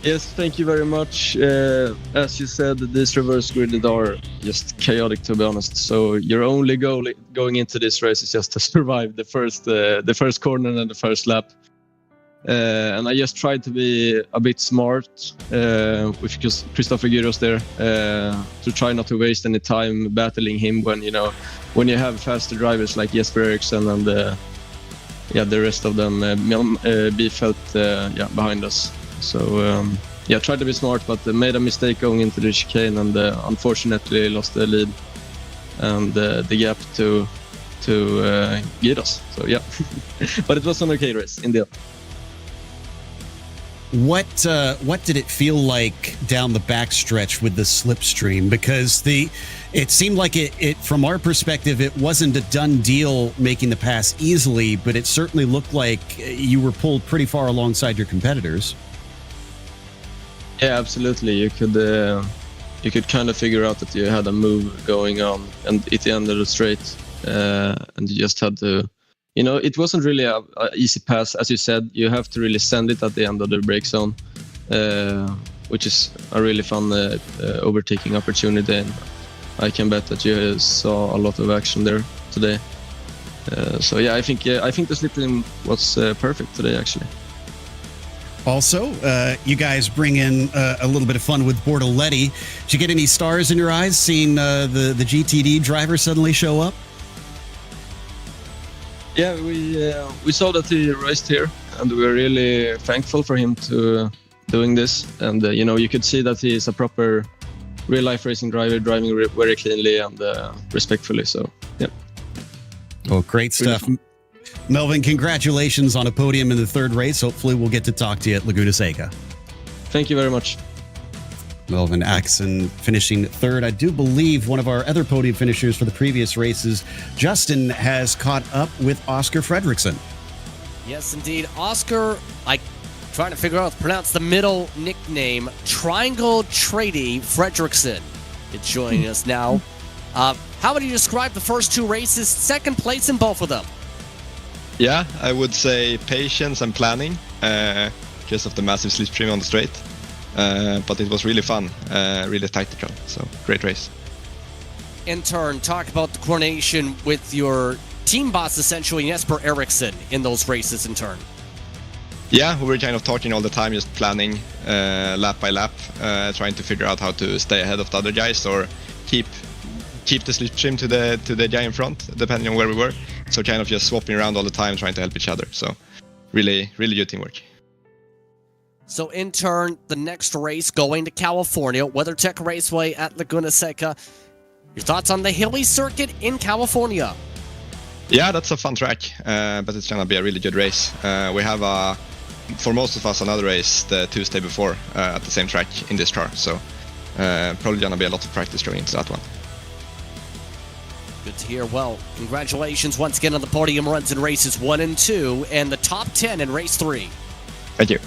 Yes, thank you very much. As you said, these reverse grids are just chaotic, to be honest. So your only goal going into this race is just to survive the first corner and the first lap. And I just tried to be a bit smart with Christopher Gyros there to try not to waste any time battling him when you have faster drivers like Jesper Eriksson and the rest of them Biefeld behind us. So tried to be smart, but made a mistake going into the chicane and unfortunately lost the lead and the gap to Gyros. So yeah, but it was an okay race in the end. What did it feel like down the backstretch with the slipstream? Because it seemed like it from our perspective, it wasn't a done deal making the pass easily, but it certainly looked like you were pulled pretty far alongside your competitors. Yeah, absolutely. You could kind of figure out that you had a move going on, and at the end of the straight, and you just had to. It wasn't really a easy pass, as you said. You have to really send it at the end of the break zone, which is a really fun overtaking opportunity. And I can bet that you saw a lot of action there today. So yeah, I think the slip in was perfect today, actually. Also, you guys bring in a little bit of fun with Bortoletti. Did you get any stars in your eyes seeing the GTD driver suddenly show up? Yeah, we saw that he raced here, and we were really thankful for him to doing this. And you could see that he is a proper real-life racing driver, driving very cleanly and respectfully. So yeah. Well, great stuff. Melvin, congratulations on a podium in the third race. Hopefully we'll get to talk to you at Laguna Seca. Thank you very much. Melvin Axon finishing third. I do believe one of our other podium finishers for the previous races, Justin, has caught up with Oscar Fredrickson. Yes, indeed. Oscar, trying to figure out how to pronounce the middle nickname, Triangle Trady Fredrickson, is joining us now. How would you describe the first two races? Second place in both of them. Yeah, I would say patience and planning, just of the massive slipstream on the straight. But it was really fun, really tight to control. So great race. In turn, talk about the coordination with your team boss, essentially Jesper Eriksson, in those races in turn. Yeah, we were kind of talking all the time, just planning lap by lap, trying to figure out how to stay ahead of the other guys or keep the slipstream to the guy in front, depending on where we were. So kind of just swapping around all the time, trying to help each other. So really, really good teamwork. So in turn, the next race going to California, WeatherTech Raceway at Laguna Seca. Your thoughts on the hilly circuit in California? Yeah, that's a fun track, but it's gonna be a really good race. We have, for most of us, another race the Tuesday before at the same track in this car. So probably gonna be a lot of practice going into that one. Good to hear. Well, congratulations once again on the podium runs in races 1 and 2 and the top 10 in race 3. Thank you.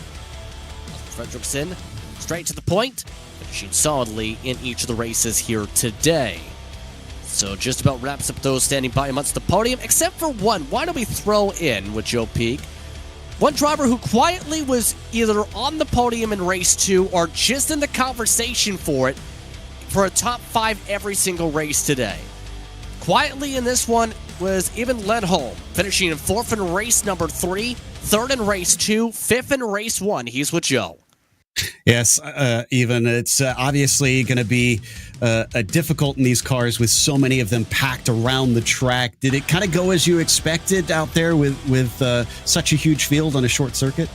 Fredrickson, straight to the point, finishing solidly in each of the races here today. So just about wraps up those standing by amongst the podium, except for one. Why don't we throw in with Joe Peak? One driver who quietly was either on the podium in race 2 or just in the conversation for it for a top 5 every single race today. Quietly in this one was Even Ledholm, finishing in 4th in race number 3, 3rd in race 2, 5th in race 1. He's with Joe. Yes, Even, it's obviously going to be difficult in these cars with so many of them packed around the track. Did it kind of go as you expected out there with such a huge field on a short circuit?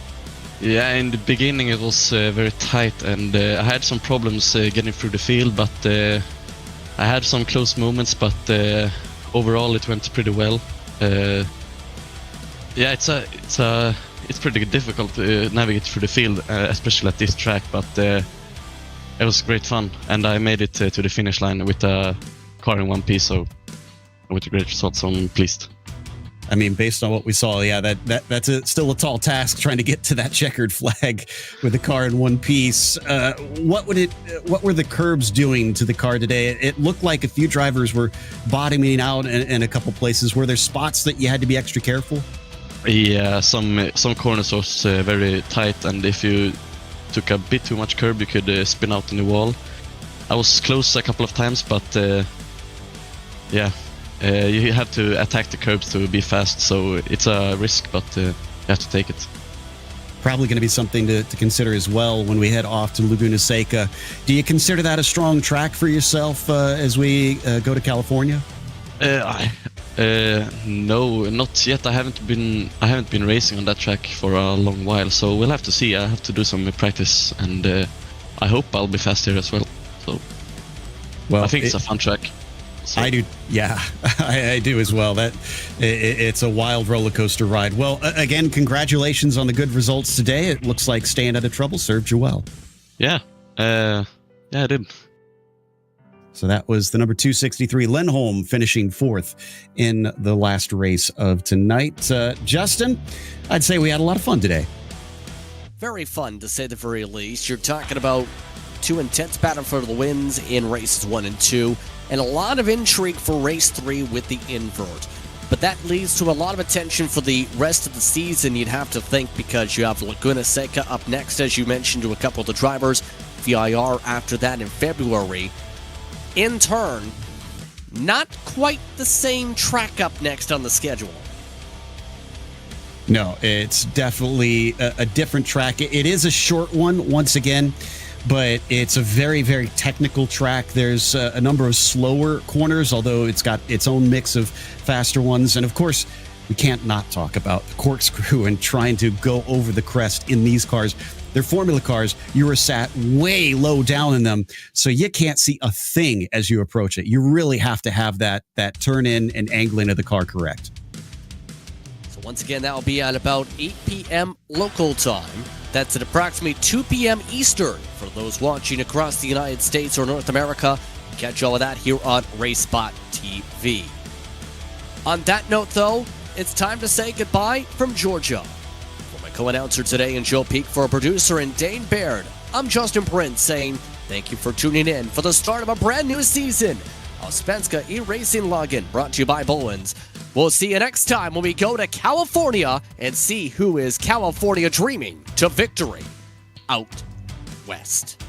Yeah, in the beginning it was very tight, and I had some problems getting through the field, but I had some close moments, but overall it went pretty well. Yeah, it's pretty difficult to navigate through the field, especially at this track, but it was great fun, and I made it to the finish line with a car in one piece, so with a great result, so I'm pleased. I mean, based on what we saw, yeah, that's still a tall task trying to get to that checkered flag with the car in one piece. What were the curbs doing to the car today? It looked like a few drivers were bottoming out in a couple places. Were there spots that you had to be extra careful? Yeah, some corners was very tight, and if you took a bit too much curb, you could spin out in the wall. I was close a couple of times, but yeah. You have to attack the curbs to be fast, so it's a risk, but you have to take it. Probably going to be something to consider as well when we head off to Laguna Seca. Do you consider that a strong track for yourself as we go to California? No, not yet. I haven't been racing on that track for a long while, so we'll have to see. I have to do some practice, and I hope I'll be fast here as well. So, well, I think it's a fun track. So. I do, yeah, I do as well. It's a wild roller coaster ride. Well, again, congratulations on the good results today. It looks like staying out of trouble served you well. Yeah, I did. So that was the number 263 Lindholm finishing 4th in the last race of tonight. Justin, I'd say we had a lot of fun today. Very fun, to say the very least. You're talking about 2 intense battle for the wins in races 1 and 2. And a lot of intrigue for race 3 with the invert. But that leads to a lot of attention for the rest of the season, you'd have to think, because you have Laguna Seca up next, as you mentioned, to a couple of the drivers. VIR after that in February. In turn, not quite the same track up next on the schedule. No, it's definitely a different track. It is a short one, once again. But it's a very, very technical track. There's a number of slower corners, although it's got its own mix of faster ones. And of course, we can't not talk about the corkscrew and trying to go over the crest in these cars. They're formula cars. You are sat way low down in them, so you can't see a thing as you approach it. You really have to have that turn in and angling of the car correct. So So once again, that will be at about 8 p.m. local time. That's at approximately 2 p.m. Eastern for those watching across the United States or North America. Catch all of that here on RaceSpotTV. On that note, though, it's time to say goodbye from Georgia. For my co-announcer today and Joe Peak, for our producer and Dane Baird, I'm Justin Prince saying thank you for tuning in for the start of a brand new season of Svenska Eracingligan, brought to you by Bohlin. We'll see you next time when we go to California and see who is California dreaming to victory out west.